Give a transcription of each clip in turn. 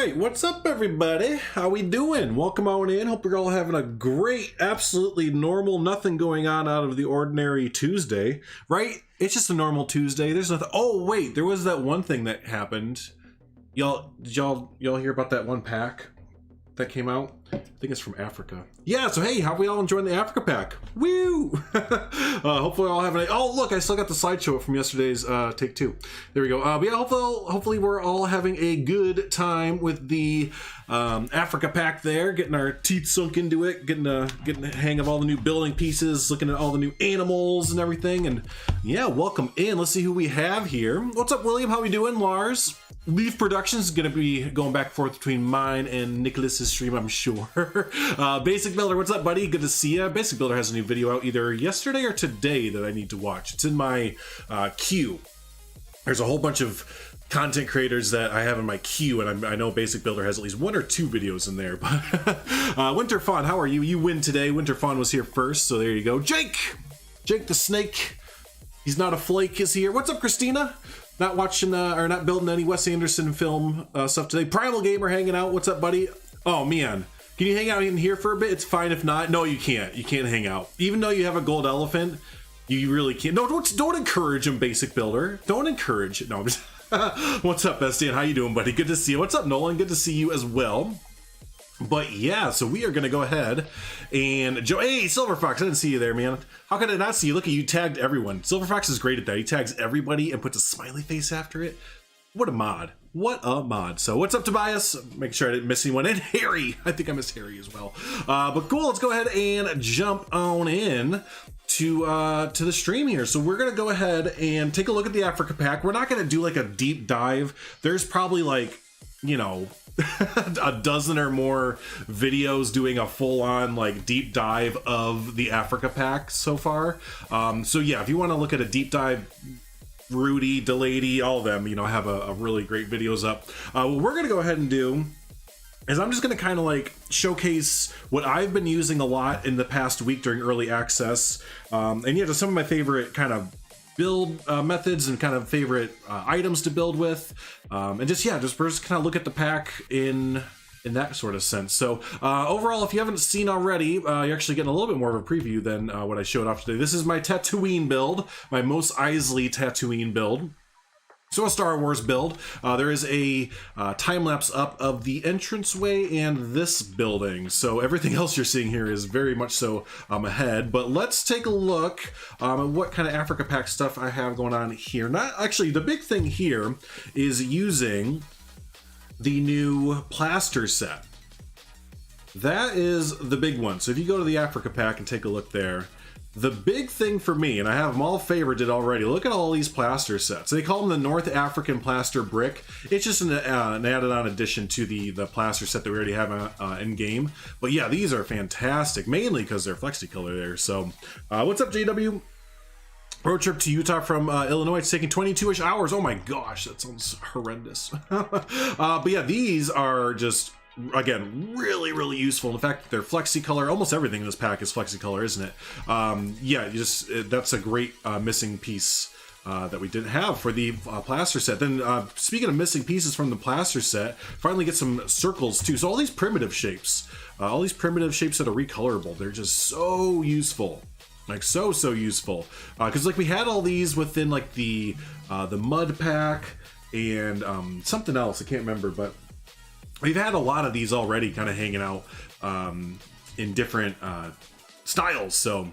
right, what's up everybody? How we doing? Welcome on in. Hope you're all having a great, absolutely normal, nothing going on out of the ordinary Tuesday, right? It's just a normal Tuesday. There's nothing. Oh wait, there was that one thing that happened. Did y'all hear about that one pack that came out? I think it's from Africa. Yeah, so hey, how we all enjoying the Africa pack? Woo! Hopefully all having a... Oh, look, I still got the slideshow from yesterday's take two. There we go. But yeah, hopefully we're all having a good time with the Africa pack there, getting our teeth sunk into it, getting the hang of all the new building pieces, looking at all the new animals and everything. And yeah, welcome in. Let's see who we have here. What's up, William? How we doing? Lars? Leaf Productions is going to be going back and forth between mine and Nicholas's stream, I'm sure. Basic Builder, what's up, buddy? Good to see ya. Basic Builder has a new video out either yesterday or today that I need to watch. It's in my queue. There's a whole bunch of content creators that I have in my queue, and I know Basic Builder has at least one or two videos in there. But Winter Fawn, how are you? You win today. Winter Fawn was here first, so there you go. Jake the Snake. He's not a flake is here. What's up, Christina? Not watching or not building any Wes Anderson film stuff today. Primal Gamer hanging out. What's up, buddy? Oh man, can you hang out in here for a bit? It's fine if not. No, you can't. You can't hang out. Even though you have a gold elephant, you really can't. No, don't encourage him, Basic Builder. Don't encourage it. No, I'm just what's up, Bestian? How you doing, buddy? Good to see you. What's up, Nolan? Good to see you as well. But yeah, so we are gonna go ahead and hey, Silver Fox, I didn't see you there, man. How could I not see you? Look at you, tagged everyone. Silver Fox is great at that. He tags everybody and puts a smiley face after it. What a mod. What a mod. So what's up, Tobias? Make sure I didn't miss anyone. And Harry. I think I missed Harry as well. But cool, let's go ahead and jump on in to the stream here. So we're gonna go ahead and take a look at the Africa pack. We're not gonna do like a deep dive. There's probably like, you know, a dozen or more videos doing a full-on like deep dive of the Africa pack so far. So yeah, if you want to look at a deep dive, Rudy, Delady, all of them, you know, have a really great videos up. What we're gonna go ahead and do is I'm just gonna kind of like showcase what I've been using a lot in the past week during early access, and yeah, just some of my favorite kind of build methods and kind of favorite items to build with, and just first kind of look at the pack in that sort of sense. So overall, if you haven't seen already, you're actually getting a little bit more of a preview than what I showed off today. This is my Tatooine build, my Mos Eisley Tatooine build. So a Star Wars build. There is a time-lapse up of the entranceway and this building. So everything else you're seeing here is very much so ahead. But let's take a look at what kind of Africa pack stuff I have going on here. Not actually, the big thing here is using the new plaster set. That is the big one. So if you go to the Africa pack and take a look there, the big thing for me, and I have them all favorited already, look at all these plaster sets. They call them the North African Plaster Brick. It's just an added-on addition to the plaster set that we already have in game. But yeah, these are fantastic, mainly because they're flexi-color there. So what's up, JW? Road trip to Utah from Illinois. It's taking 22-ish hours. Oh my gosh, that sounds horrendous. But yeah, these are just, again, really useful. In fact, they're flexi color. Almost everything in this pack is flexi color, isn't it? Yeah, that's a great missing piece that we didn't have for the plaster set. Then speaking of missing pieces from the plaster set, finally get some circles too. So all these primitive shapes that are recolorable, they're just so useful. Like so useful, because like we had all these within like the mud pack and something else, I can't remember, but we've had a lot of these already kind of hanging out in different styles. So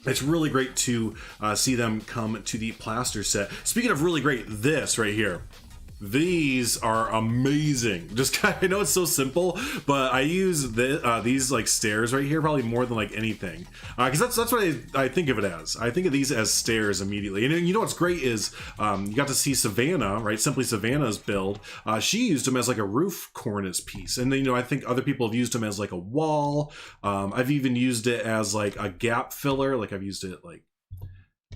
it's really great to see them come to the plaster set. Speaking of really great, this right here. These are amazing. Just I know it's so simple, but I use these like stairs right here probably more than like anything, because that's what I think of it as. I think of these as stairs immediately. And you know what's great is you got to see Savannah, right? Simply Savannah's build. She used them as like a roof cornice piece, and then, you know, I think other people have used them as like a wall. I've even used it as like a gap filler. Like I've used it like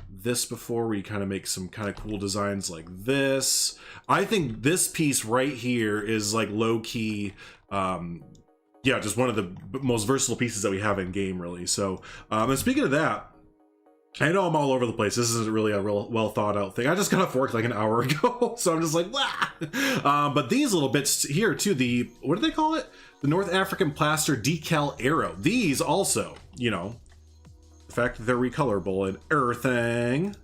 this before, where you kind of make some kind of cool designs like this. I think this piece right here is like low-key, yeah, just one of the most versatile pieces that we have in game, really. So and speaking of that, I know I'm all over the place. This isn't really a real well thought out thing. I just got off work like an hour ago, so I'm just like, wah! But these little bits here too, what do they call it? The North African Plaster Decal Arrow. These also, you know, the fact that they're recolorable and everything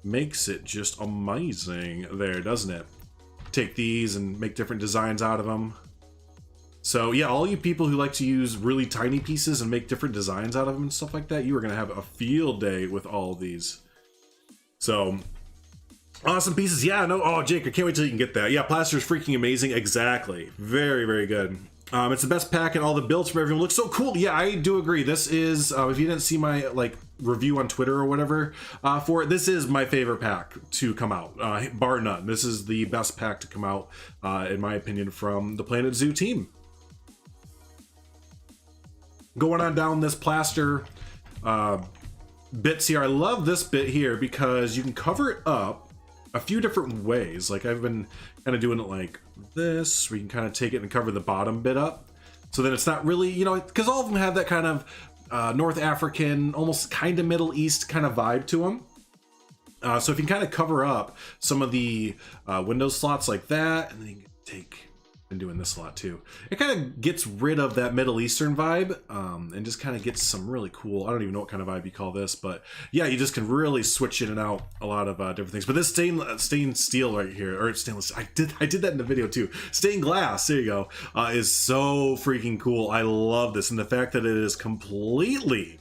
makes it just amazing there, doesn't it? Take these and make different designs out of them. So yeah, all you people who like to use really tiny pieces and make different designs out of them and stuff like that, you are going to have a field day with all of these. So awesome pieces. Yeah, no, oh Jake, I can't wait till you can get that. Yeah, plaster is freaking amazing. Exactly. Very, very good. It's the best pack and all the builds from everyone look so cool. Yeah, I do agree. This is, if you didn't see my review on Twitter or whatever for it, this is my favorite pack to come out, bar none. This is the best pack to come out, in my opinion, from the Planet Zoo team. Going on down this plaster bits here. I love this bit here because you can cover it up a few different ways. Like I've been kind of doing it like this. We can kind of take it and cover the bottom bit up. So then it's not really, you know, because all of them have that kind of North African, almost kind of Middle East kind of vibe to them. So if you can kind of cover up some of the window slots like that, and then you can take... been doing this a lot too. It kind of gets rid of that Middle Eastern vibe and just kind of gets some really cool, I don't even know what kind of vibe you call this, but yeah, you just can really switch in and out a lot of different things. But this stained steel right here, or stainless, I did that in the video too. Stained glass, there you go, is so freaking cool. I love this, and the fact that it is completely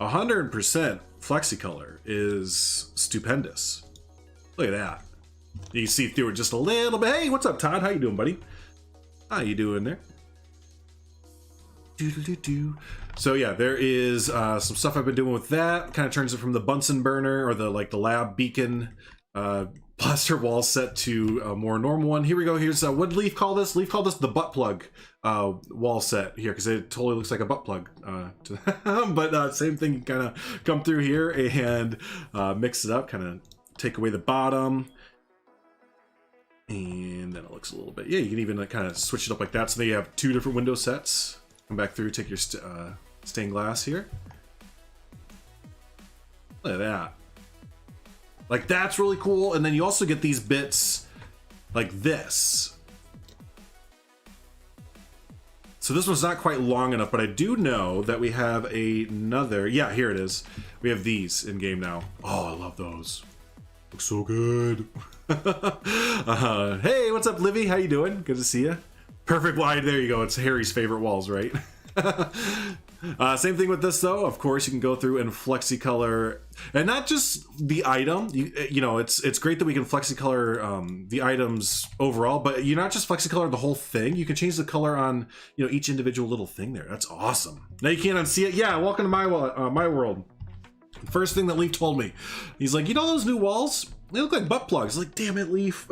100% Flexicolor is stupendous. Look at that. You can see through it just a little bit. Hey, what's up, Todd? How you doing, buddy? How you doing there? So yeah, there is some stuff I've been doing with that. Kind of turns it from the Bunsen burner or the lab beacon plaster wall set to a more normal one. Here we go. Here's what did Leaf call this? Leaf called this the butt plug wall set here because it totally looks like a butt plug. But same thing, kind of come through here and mix it up, kind of take away the bottom. And then it looks a little bit, yeah, you can even kind of switch it up like that. So then you have two different window sets. Come back through, take your stained glass here. Look at that. Like, that's really cool. And then you also get these bits like this. So this one's not quite long enough, but I do know that we have another, yeah, here it is. We have these in game now. Oh, I love those. Looks so good. Hey, what's up, Livy? How you doing? Good to see you. Perfect wide. There you go. It's Harry's favorite walls, right? Same thing with this, though. Of course, you can go through and Flexicolor, and not just the item. You know, it's great that we can Flexicolor the items overall, but you're not just Flexicolor the whole thing. You can change the color on each individual little thing there. That's awesome. Now you can't unsee it. Yeah, welcome to my world. First thing that Leaf told me, he's like, those new walls? They look like butt plugs. Like, damn it, Leaf.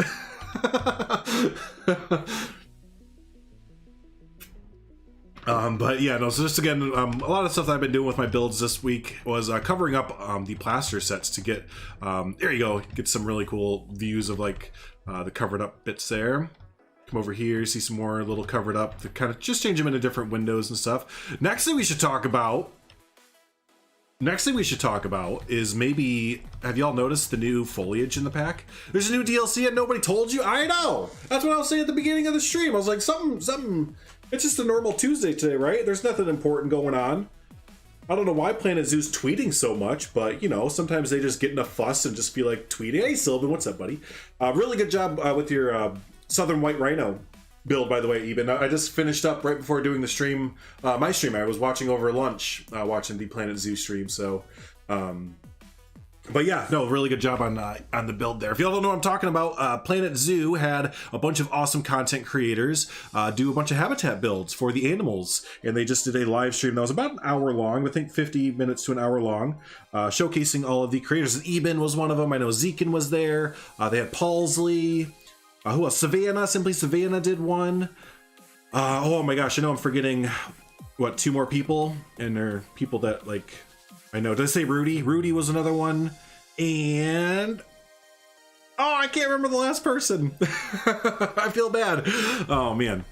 But yeah, no, so just again, a lot of stuff that I've been doing with my builds this week was covering up the plaster sets to get, there you go, get some really cool views of the covered up bits there. Come over here, see some more little covered up to kind of just change them into different windows and stuff. Next thing we should talk about is maybe, have y'all noticed the new foliage in the pack? There's a new DLC and nobody told you? I know! That's what I was saying at the beginning of the stream. I was like, something, it's just a normal Tuesday today, right? There's nothing important going on. I don't know why Planet Zoo's tweeting so much, but sometimes they just get in a fuss and just be like tweeting, hey Sylvan, what's up, buddy? Really good job with your Southern White Rhino build, by the way, Eben. I just finished up right before doing the stream, my stream. I was watching over lunch, watching the Planet Zoo stream. So, but yeah, no, really good job on the build there. If y'all don't know what I'm talking about, Planet Zoo had a bunch of awesome content creators do a bunch of habitat builds for the animals, and they just did a live stream that was about an hour long, I think 50 minutes to an hour long, showcasing all of the creators. Eben was one of them. I know Zekin was there. They had Paulsley. Who else? Savannah, Simply Savannah did one. Oh my gosh, I know I'm forgetting, what, 2 more people? And they're people that, I know. Did I say Rudy? Rudy was another one. And... oh, I can't remember the last person. I feel bad. Oh, man.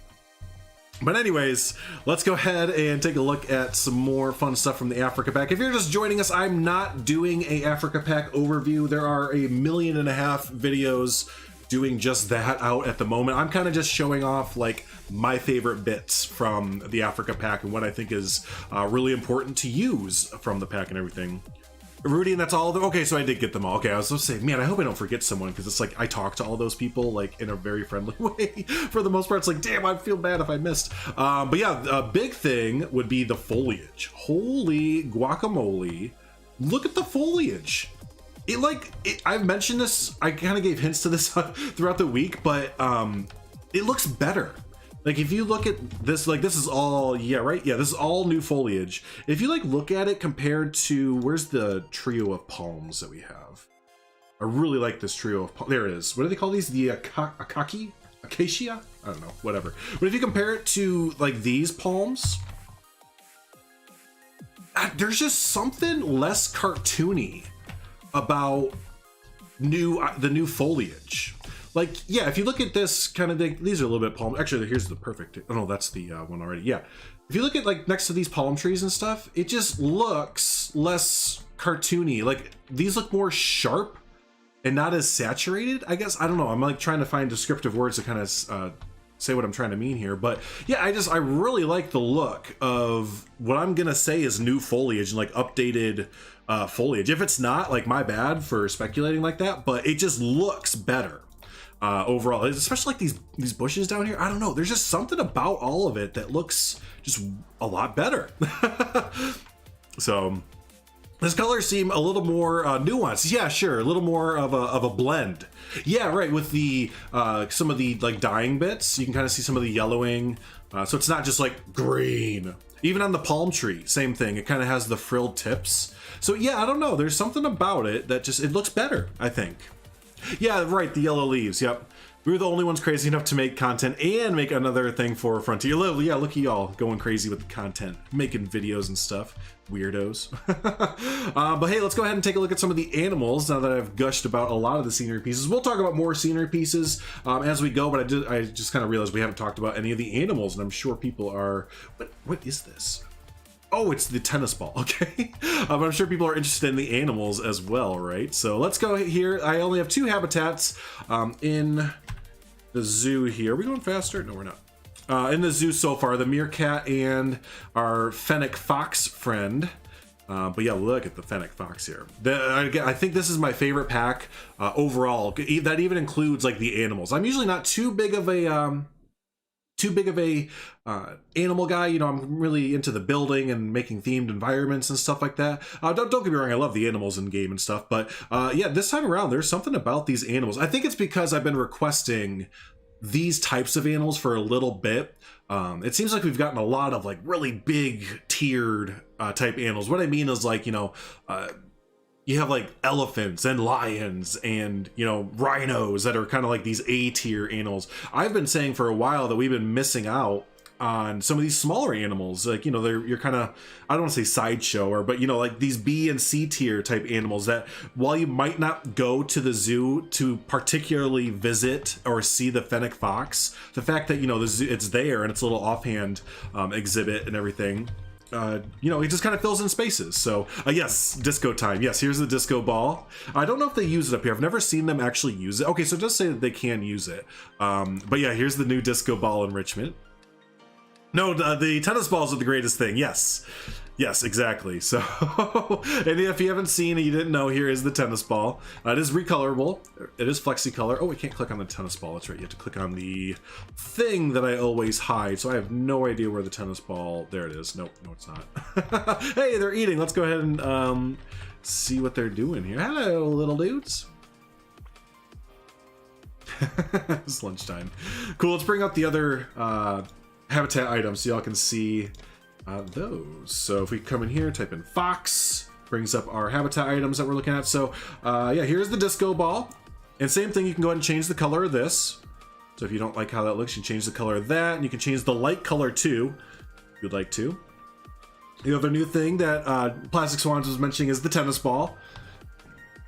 But anyways, let's go ahead and take a look at some more fun stuff from the Africa pack. If you're just joining us, I'm not doing a Africa pack overview. There are 1.5 million videos doing just that out at the moment. I'm kind of just showing off like my favorite bits from the Africa pack and what I think is really important to use from the pack and everything. Rudy, and that's all of them? Okay, so I did get them all. Okay, I was going to say, man, I hope I don't forget someone, because it's like I talk to all those people like in a very friendly way. For the most part, it's like, damn, I feel bad if I missed. But yeah, a big thing would be the foliage. Holy guacamole. Look at the foliage. I've mentioned this, I kind of gave hints to this throughout the week, but it looks better. Like if you look at this, like this is all, yeah, right? Yeah, this is all new foliage. If you like look at it compared to, where's the trio of palms that we have? I really like this trio of palms. There it is. What do they call these? The Akaki? Acacia? I don't know, whatever. But if you compare it to like these palms, there's just something less cartoony about the new foliage. Like, yeah, if you look at this kind of thing, these are a little bit palm. Actually, here's the perfect. Oh no, that's the one already. Yeah, if you look at like next to these palm trees and stuff, it just looks less cartoony. Like these look more sharp and not as saturated. I guess I don't know. I'm like trying to find descriptive words to kind of say what I'm trying to mean here. But yeah, I really like the look of what I'm gonna say is new foliage and like updated foliage. If it's not, like, my bad for speculating like that, but it just looks better. Overall, especially like these bushes down here. I don't know, there's just something about all of it that looks just a lot better. So this colors seem a little more nuanced. Yeah, sure, a little more of a blend. Yeah, right, with the some of the like dyeing bits, you can kind of see some of the yellowing, so it's not just like green. Even on the palm tree, same thing, it kind of has the frilled tips. So yeah, I don't know, there's something about it that just, it looks better, I think. Yeah, right, the yellow leaves, yep. We were the only ones crazy enough to make content and make another thing for Frontier. Yeah, look at y'all going crazy with the content, making videos and stuff. Weirdos. But hey, let's go ahead and take a look at some of the animals now that I've gushed about a lot of the scenery pieces. We'll talk about more scenery pieces as we go, but I just kind of realized we haven't talked about any of the animals, and I'm sure people are... What is this? Oh, it's the tennis ball, okay. I'm sure people are interested in the animals as well, right? So let's go here. I only have 2 habitats in the zoo here. Are we going faster? No, we're not. In the zoo so far, the meerkat and our Fennec Fox friend. But yeah, look at the Fennec Fox here. I think this is my favorite pack overall. That even includes like the animals. I'm usually not too big of a... animal guy. You know, I'm really into the building and making themed environments and stuff like that. Don't get me wrong, I love the animals in game and stuff, but yeah, this time around there's something about these animals. I think it's because I've been requesting these types of animals for a little bit. It seems like we've gotten a lot of like really big tiered type animals. What I mean is like, you know, you have like elephants and lions and, you know, rhinos that are kind of like these A-tier animals. I've been saying for a while that we've been missing out on some of these smaller animals. Like, you know, you're kind of, I don't want to say sideshow, but, you know, like these B and C tier type animals that while you might not go to the zoo to particularly visit or see the Fennec Fox, the fact that, you know, the zoo, it's there and it's a little offhand exhibit and everything, you know, it just kind of fills in spaces. So yes, disco time. Yes, here's the disco ball. I don't know if they use it up here. I've never seen them actually use it. Okay, so it does say that they can use it. But yeah, here's the new disco ball enrichment. No, the tennis balls are the greatest thing. Yes. Yes, exactly. So, and if you haven't seen it, you didn't know, here is the tennis ball. It is recolorable. It is flexi-color. Oh, we can't click on the tennis ball. That's right. You have to click on the thing that I always hide. So I have no idea where the tennis ball... There it is. Nope, no, it's not. Hey, they're eating. Let's go ahead and see what they're doing here. Hello, little dudes. It's lunchtime. Cool, let's bring up the other habitat items so y'all can see... those. So if we come in here, type in Fox, brings up our habitat items that we're looking at. So yeah, here's the disco ball. And same thing, you can go ahead and change the color of this. So if you don't like how that looks, you can change the color of that, and you can change the light color too, if you'd like to. The other new thing that Plastic Swans was mentioning is the tennis ball.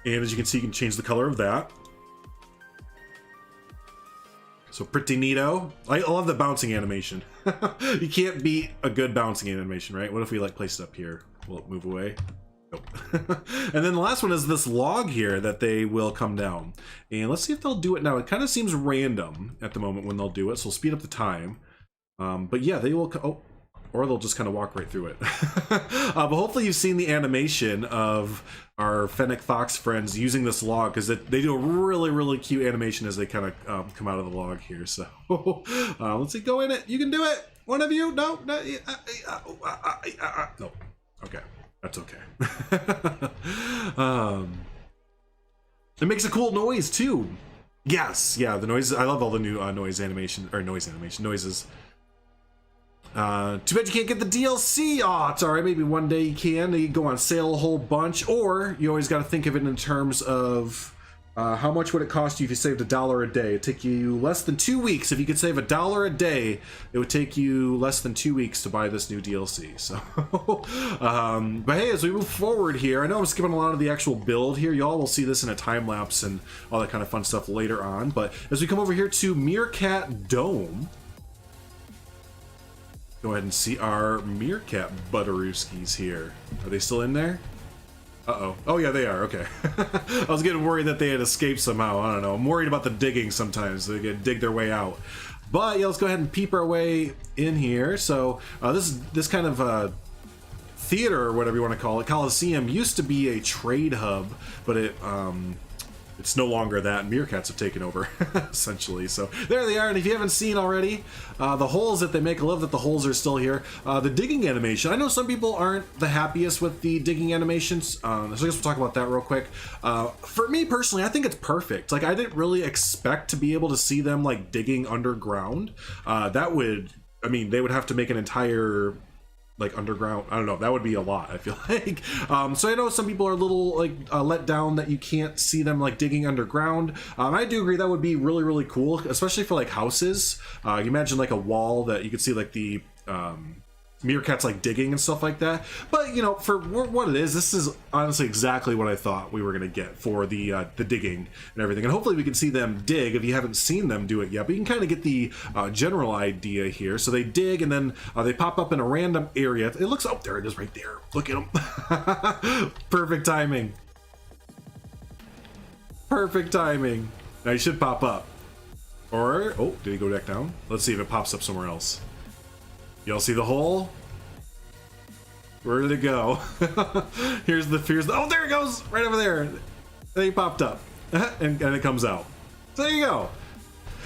And as you can see, you can change the color of that. So pretty neato. I love the bouncing animation. You can't beat a good bouncing animation, right? What if we like place it up here? Will it move away? Nope. And then the last one is this log here that they will come down. And let's see if they'll do it now. It kind of seems random at the moment when they'll do it, so we'll speed up the time. But yeah, they will... Oh, or they'll just kind of walk right through it. But hopefully you've seen the animation of our Fennec Fox friends using this log, because they do a really, really cute animation as they kind of come out of the log here. So let's see, go in it. You can do it. One of you? No? No. No. Okay. That's okay. It makes a cool noise too. Yes. Yeah, the noise. I love all the new noises. Too bad you can't get the DLC. Oh, it's alright. Maybe one day you can. They go on sale a whole bunch. Or you always got to think of it in terms of how much would it cost you if you saved $1 a day. It'd take you less than 2 weeks. If you could save $1 a day, it would take you less than 2 weeks to buy this new DLC. So, but hey, as we move forward here, I know I'm skipping a lot of the actual build here. Y'all will see this in a time lapse and all that kind of fun stuff later on. But as we come over here to Meerkat Dome, go ahead and see our Meerkat Butterooskies here. Are they still in there? Uh-oh. Oh, yeah, they are. Okay. I was getting worried that they had escaped somehow. I don't know. I'm worried about the digging sometimes. They can dig their way out. But, yeah, let's go ahead and peep our way in here. So, this kind of theater, or whatever you want to call it, Coliseum, used to be a trade hub, but it's no longer that. Meerkats have taken over, essentially. So there they are. And if you haven't seen already, the holes that they make, I love that the holes are still here. The digging animation. I know some people aren't the happiest with the digging animations. So I guess we'll talk about that real quick. For me personally, I think it's perfect. Like, I didn't really expect to be able to see them like digging underground. That would, I mean, they would have to make an entire like underground, I don't know, that would be a lot, I feel like. So I know some people are a little like let down that you can't see them like digging underground. I do agree that would be really, really cool, especially for like houses. You imagine like a wall that you could see like the meerkats like digging and stuff like that. But you know, for what it is, this is honestly exactly what I thought we were gonna get for the digging and everything. And hopefully we can see them dig if you haven't seen them do it yet. But you can kind of get the general idea here. So they dig and then they pop up in a random area. It looks, oh, there it is right there. Look at them. Perfect timing. Perfect timing. Now you should pop up. Or, oh, did he go back down? Let's see if it pops up somewhere else. Y'all see the hole? Where did it go? here's the oh, there it goes, right over there. They popped up, and it comes out. So there you go.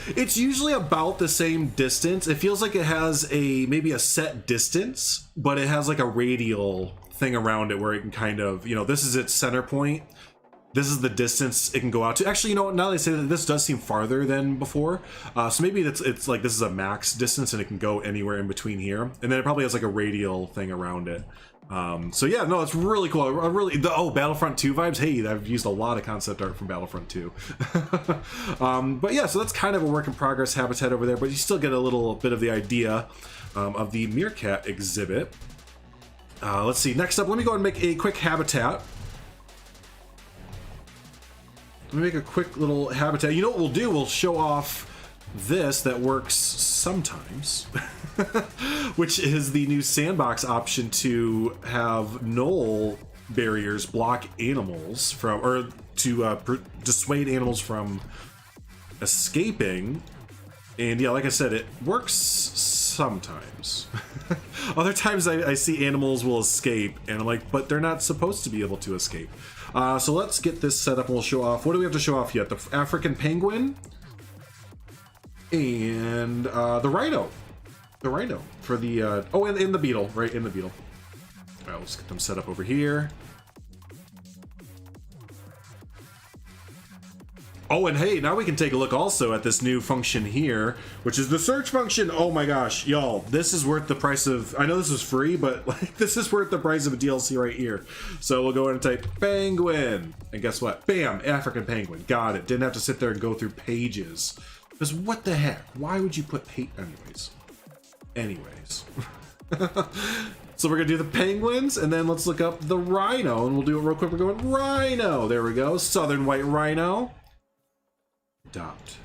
It's usually about the same distance. It feels like it has maybe a set distance, but it has like a radial thing around it where it can kind of, you know, this is its center point. This is the distance it can go out to. Actually, you know what? Now they say that this does seem farther than before. So maybe it's like this is a max distance and it can go anywhere in between here. And then it probably has like a radial thing around it. So yeah, no, it's really cool. Battlefront 2 vibes. Hey, I've used a lot of concept art from Battlefront 2. But yeah, so that's kind of a work in progress habitat over there, but you still get a little bit of the idea of the meerkat exhibit. Let's see. Next up, let me go ahead and make a quick habitat. Let me make a quick little habitat. You know what we'll do? We'll show off this that works sometimes, which is the new sandbox option to have null barriers block animals from, or to dissuade animals from escaping. And yeah, like I said, it works sometimes. Other times I see animals will escape and I'm like, but they're not supposed to be able to escape. So let's get this set up and we'll show off. What do we have to show off yet? The African penguin and the rhino. The rhino for the, and the beetle, right? In the beetle. All right, let's get them set up over here. Oh, and hey, now we can take a look also at this new function here, which is the search function. Oh my gosh, y'all, this is worth the price of, I know this was free, but like this is worth the price of a DLC right here. So we'll go ahead and type penguin, and guess what? Bam, African penguin, got it. Didn't have to sit there and go through pages. Because what the heck? Why would you put anyways. So we're gonna do the penguins, and then let's look up the rhino, and we'll do it real quick. We're going rhino, there we go, southern white rhino. Adopt.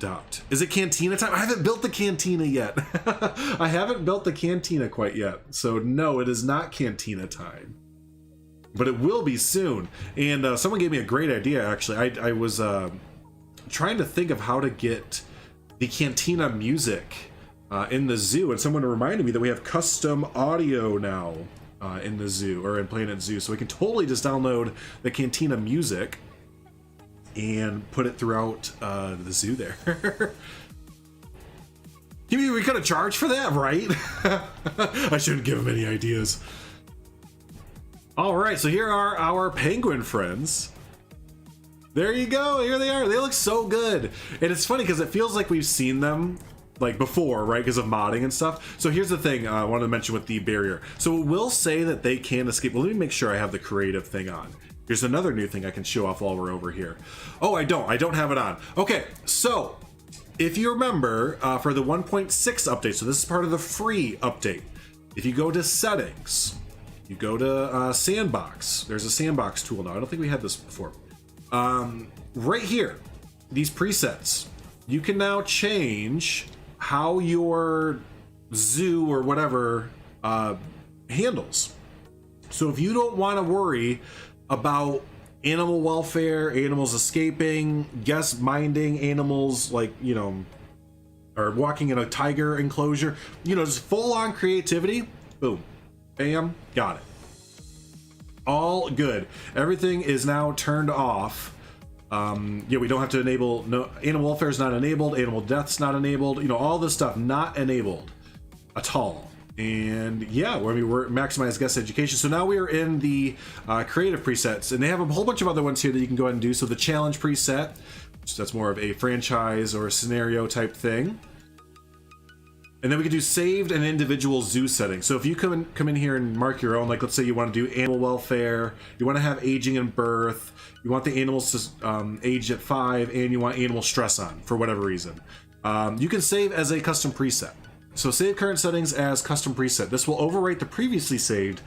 adopt. Is it cantina time? I haven't built the cantina yet. I haven't built the cantina quite yet. So no, it is not cantina time. But it will be soon. And someone gave me a great idea, actually. I was trying to think of how to get the cantina music in the zoo. And someone reminded me that we have custom audio now in the zoo, or in Planet Zoo. So we can totally just download the cantina music and put it throughout the zoo there. You mean we could have charged for that, right? I shouldn't give him any ideas. All right, so here are our penguin friends. There you go, here they are. They look so good. And it's funny because it feels like we've seen them like before, right? Because of modding and stuff. So here's the thing I wanted to mention with the barrier. So it will say that they can escape. Well, let me make sure I have the creative thing on. Here's another new thing I can show off while we're over here. Oh, I don't have it on. Okay, so if you remember for the 1.6 update, so this is part of the free update. If you go to settings, you go to Sandbox. There's a Sandbox tool now. I don't think we had this before. Right here, these presets, you can now change how your zoo or whatever handles. So if you don't want to worry about animal welfare, animals escaping, guest minding animals, like, you know, or walking in a tiger enclosure, you know, just full on creativity, boom, bam, got it. All good. Everything is now turned off. Yeah, we don't have to enable, no, animal welfare is not enabled, animal death's not enabled, you know, all this stuff not enabled at all. And yeah, I mean, we're maximize guest education. So now we are in the creative presets, and they have a whole bunch of other ones here that you can go ahead and do. So the challenge preset, so that's more of a franchise or a scenario type thing. And then we can do saved and individual zoo settings. So if you come in here and mark your own, like let's say you want to do animal welfare, you want to have aging and birth, you want the animals to age at 5, and you want animal stress on for whatever reason. You can save as a custom preset. So save current settings as custom preset. This will overwrite the previously saved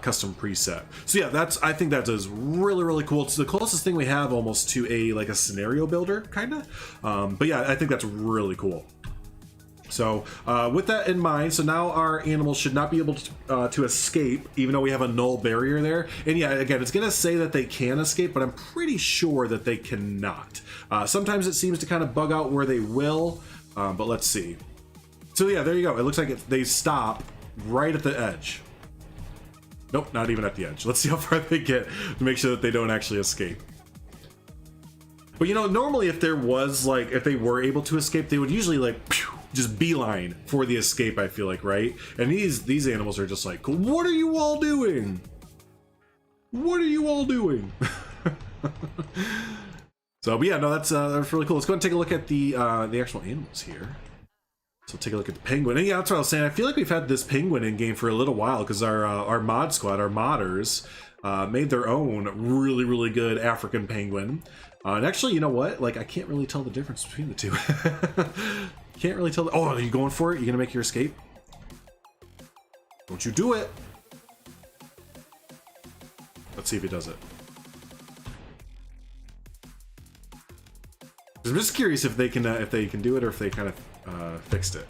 custom preset. So yeah, I think that is really, really cool. It's the closest thing we have almost to a scenario builder, kind of. But yeah, I think that's really cool. So with that in mind, so now our animals should not be able to escape, even though we have a null barrier there. And yeah, again, it's going to say that they can escape, but I'm pretty sure that they cannot. Sometimes it seems to kind of bug out where they will, but let's see. So yeah, there you go. It looks like they stop right at the edge. Nope, not even at the edge. Let's see how far they get to make sure that they don't actually escape. But you know, normally if there was like, if they were able to escape, they would usually like just beeline for the escape, I feel like, right? And these animals are just like, what are you all doing? What are you all doing? So, but yeah, no, that's really cool. Let's go and take a look at the actual animals here. So take a look at the penguin. And yeah, that's what I was saying. I feel like we've had this penguin in game for a little while because our mod squad, our modders, made their own really, really good African penguin. And actually, you know what? Like, I can't really tell the difference between the two. Can't really tell. Oh, are you going for it? You gonna make your escape? Don't you do it? Let's see if he does it. I'm just curious if they can do it, or if they kind of fixed it.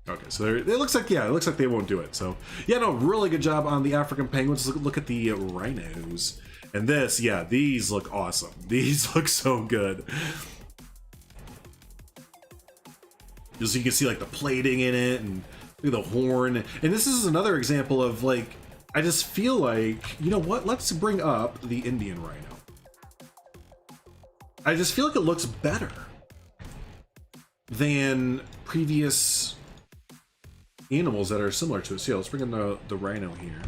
Okay, so it looks like, yeah, it looks like they won't do it. So yeah, no, really good job on the African penguins. Look at the rhinos. And this, yeah, these look awesome. These look so good. So you can see like the plating in it, and look at the horn. And this is another example of like, I just feel like, you know what? Let's bring up the Indian rhino. I just feel like it looks better than previous animals that are similar to it. So yeah, let's bring in the rhino here.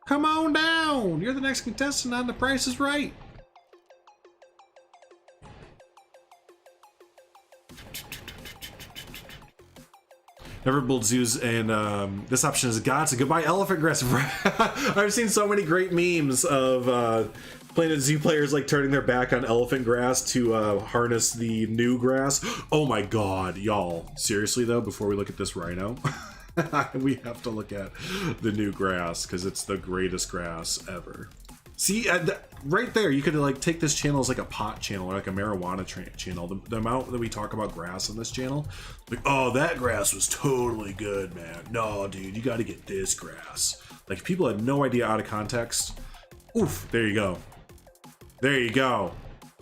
Come on down! You're the next contestant on The Price is Right. Never build zoos, and this option is God. So goodbye, elephant grass. I've seen so many great memes of Planet Zoo players like turning their back on elephant grass to harness the new grass. Oh my God, y'all! Seriously though, before we look at this rhino, we have to look at the new grass because it's the greatest grass ever. See, right there, you could like take this channel as like a pot channel or like a marijuana channel. The amount that we talk about grass on this channel, like, oh, that grass was totally good, man. No, dude, you got to get this grass. Like, people had no idea out of context. Oof, there you go. There you go.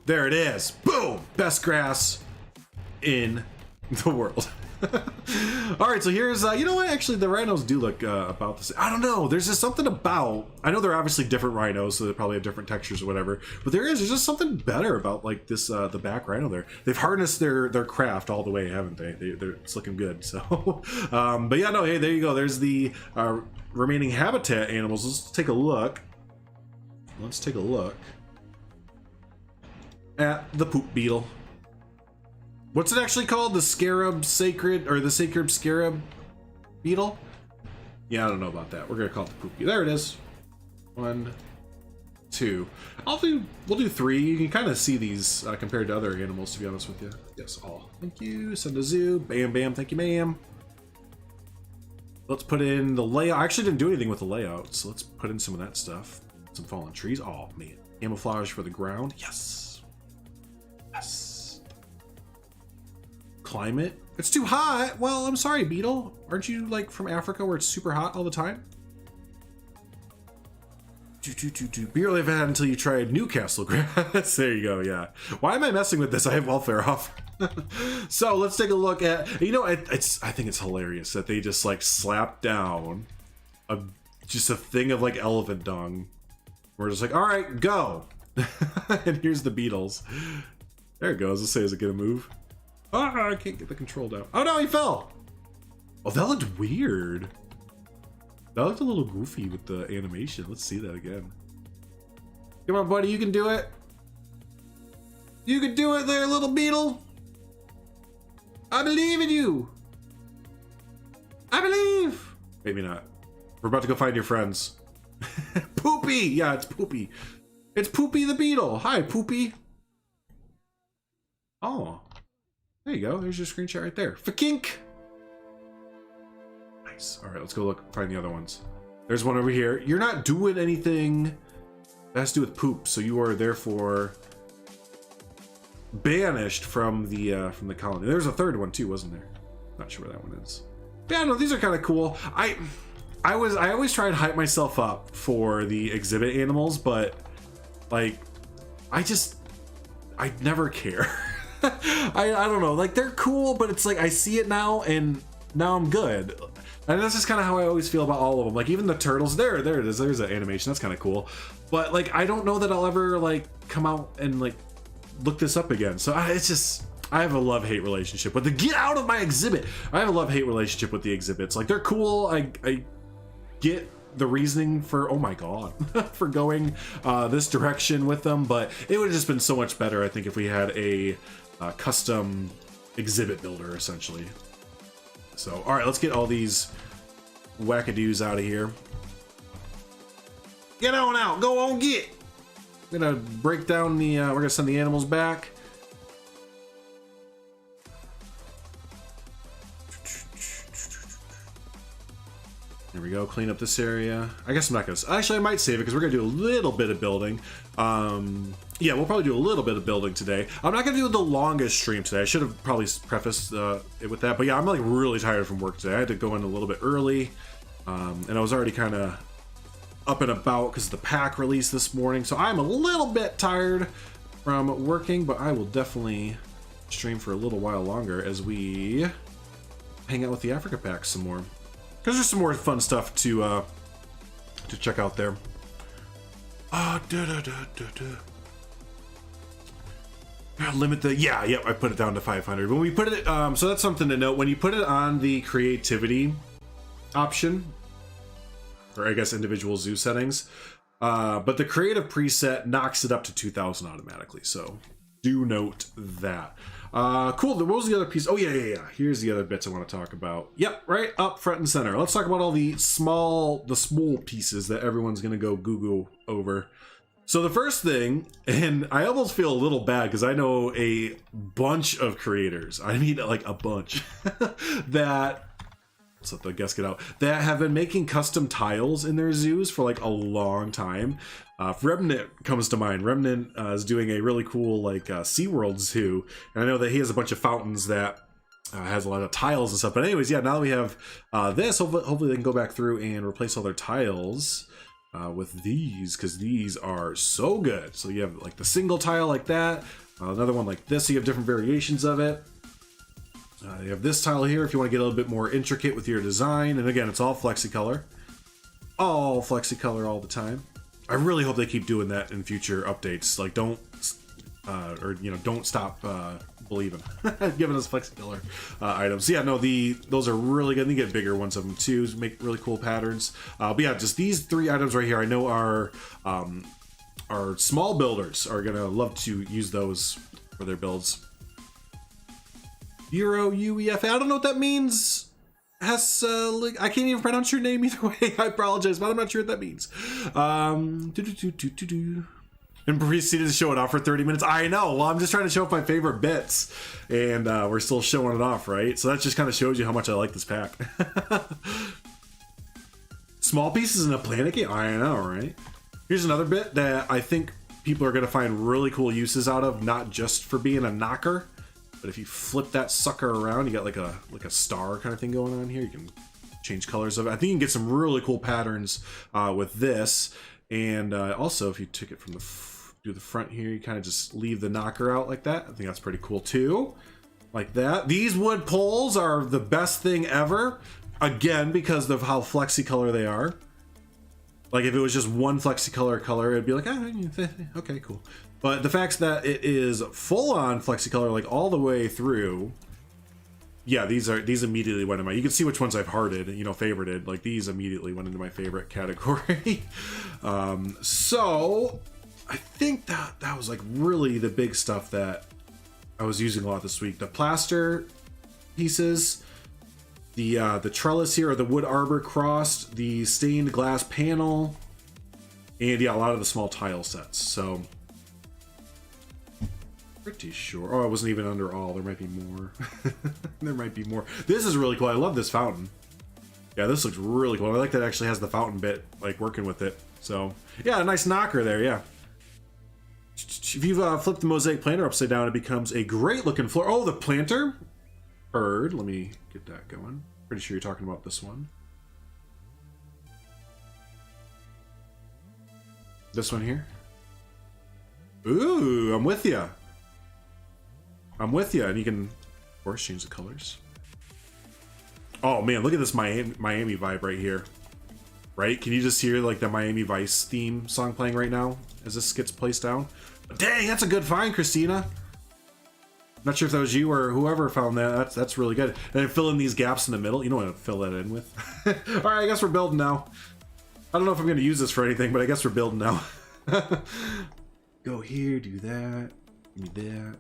There it is. Boom! Best grass in the world. All right, so here's you know what, actually the rhinos do look about the same. I don't know, there's just something about, I know they're obviously different rhinos, so they probably have different textures or whatever, but there's just something better about like this the back rhino there. They've harnessed their craft all the way, haven't they? It's looking good. So but yeah, no, hey, there you go. There's the remaining habitat animals. Let's take a look at the poop beetle. What's it actually called? The scarab sacred, or the sacred scarab beetle? Yeah, I don't know about that. We're gonna call it the poop beetle. There it is. 1, 2. We'll do 3. You can kind of see these compared to other animals, to be honest with you. Yes, all. Thank you. Send a zoo. Bam, bam. Thank you, ma'am. Let's put in the layout. I actually didn't do anything with the layout, so let's put in some of that stuff. Some fallen trees. Oh man. Camouflage for the ground. Yes. Yes. Climate. It's too hot. Well, I'm sorry, beetle. Aren't you like from Africa where it's super hot all the time? Barely have had until you tried Newcastle grass. There you go. Yeah. Why am I messing with this? I have welfare off. So let's take a look at. You know, I think it's hilarious that they just like slap down just a thing of like elephant dung. We're just like, all right, go. And here's the beetles. There it goes. Let's say, is it gonna move? Oh, I can't get the control down. Oh no, he fell. Oh, that looked weird. That looked a little goofy with the animation. Let's see that again. Come on, buddy, you can do it. You can do it there, little beetle. I believe in you. I believe. Maybe not. We're about to go find your friends. Poopy. Yeah, it's Poopy. It's Poopy the beetle. Hi, Poopy. Oh. There you go. There's your screenshot right there. Fakink! Nice. All right, let's go find the other ones. There's one over here. You're not doing anything that has to do with poop, so you are therefore banished from the colony. There's a third one too, wasn't there? Not sure where that one is. Yeah, no, these are kind of cool. I always try and hype myself up for the exhibit animals, but like, I never care. I don't know, like they're cool, but it's like I see it now and now I'm good. And that's just kind of how I always feel about all of them. Like even the turtles, there it is. There's an animation. That's kind of cool. But like I don't know that I'll ever like come out and like look this up again. So it's just, I have a love-hate relationship with the get out of my exhibit. I have a love-hate relationship with the exhibits. Like they're cool. I get the reasoning for, oh my god, for going this direction with them, but it would have just been so much better, I think, if we had a custom exhibit builder essentially. So all right, let's get all these wackadoos out of here. Get on out, go on, get. I'm gonna break down the we're gonna send the animals back. There we go, clean up this area. I guess I'm not gonna, actually I might save it because we're gonna do a little bit of building. Yeah, we'll probably do a little bit of building today. I'm not gonna do the longest stream today. I should have probably prefaced it with that, but yeah, I'm like really tired from work today. I had to go in a little bit early, and I was already kind of up and about because of the pack release this morning, so I'm a little bit tired from working, but I will definitely stream for a little while longer as we hang out with the Africa pack some more. Because there's some more fun stuff to check out there. Limit the, yeah, I put it down to 500. When we put it, so that's something to note. When you put it on the creativity option, or I guess individual zoo settings, but the creative preset knocks it up to 2000 automatically. So do note that. Cool. What was the other piece? Oh yeah. Here's the other bits I want to talk about. Yep, right up front and center. Let's talk about all the small pieces that everyone's gonna go Google over. So the first thing, and I almost feel a little bad because I know a bunch of creators, I mean like a bunch, that let's let the guests get out, that have been making custom tiles in their zoos for like a long time. Remnant comes to mind. Remnant is doing a really cool like SeaWorld zoo, and I know that he has a bunch of fountains that has a lot of tiles and stuff. But anyways, yeah, now that we have this, hopefully they can go back through and replace all their tiles with these, because these are so good. So you have like the single tile like that, another one like this, so you have different variations of it. You have this tile here if you want to get a little bit more intricate with your design, and again, it's all flexicolor. All flexicolor all the time. I really hope they keep doing that in future updates. Like, don't don't stop believing, giving us flexicolor items. So yeah, no, those are really good. You get bigger ones of them too, make really cool patterns. But yeah, just these 3 items right here, I know our small builders are gonna love to use those for their builds. Euro UEFA, I don't know what that means. I can't even pronounce your name either way. I apologize, but I'm not sure what that means. And proceeded to show it off for 30 minutes. I know. Well, I'm just trying to show off my favorite bits, and we're still showing it off, right? So that just kind of shows you how much I like this pack. Small pieces in a planet game. I know, right? Here's another bit that I think people are going to find really cool uses out of, not just for being a knocker, but if you flip that sucker around, you got like a star kind of thing going on here. You can change colors of it. I think you can get some really cool patterns with this. And also, if you took it from do the front here, you kind of just leave the knocker out like that. I think that's pretty cool too. Like that. These wood poles are the best thing ever. Again, because of how flexicolor they are. Like if it was just one flexicolor color, it'd be like, okay, cool. But the fact that it is full on flexicolor, like all the way through, yeah, these immediately went in my, you can see which ones I've hearted, favorited. Like these immediately went into my favorite category. So I think that was like really the big stuff that I was using a lot this week. The plaster pieces, the trellis here, or the wood arbor crossed, the stained glass panel, and yeah, a lot of the small tile sets. So pretty sure. Oh, I wasn't even under all. There might be more. There might be more. This is really cool. I love this fountain. Yeah, this looks really cool. I like that it actually has the fountain bit, like, working with it. So, yeah, a nice knocker there, yeah. If you flip the mosaic planter upside down, it becomes a great-looking floor. Oh, the planter? Bird. Let me get that going. Pretty sure you're talking about this one. This one here. Ooh, I'm with you. I'm with you, and you can, of course, change the colors. Oh man, look at this Miami vibe right here. Right? Can you just hear like the Miami Vice theme song playing right now as this gets placed down? Dang, that's a good find, Christina. Not sure if that was you or whoever found that. That's really good. And then fill in these gaps in the middle. You don't want to fill that in with. All right, I guess we're building now. I don't know if I'm going to use this for anything, but I guess we're building now. Go here, do that, do that.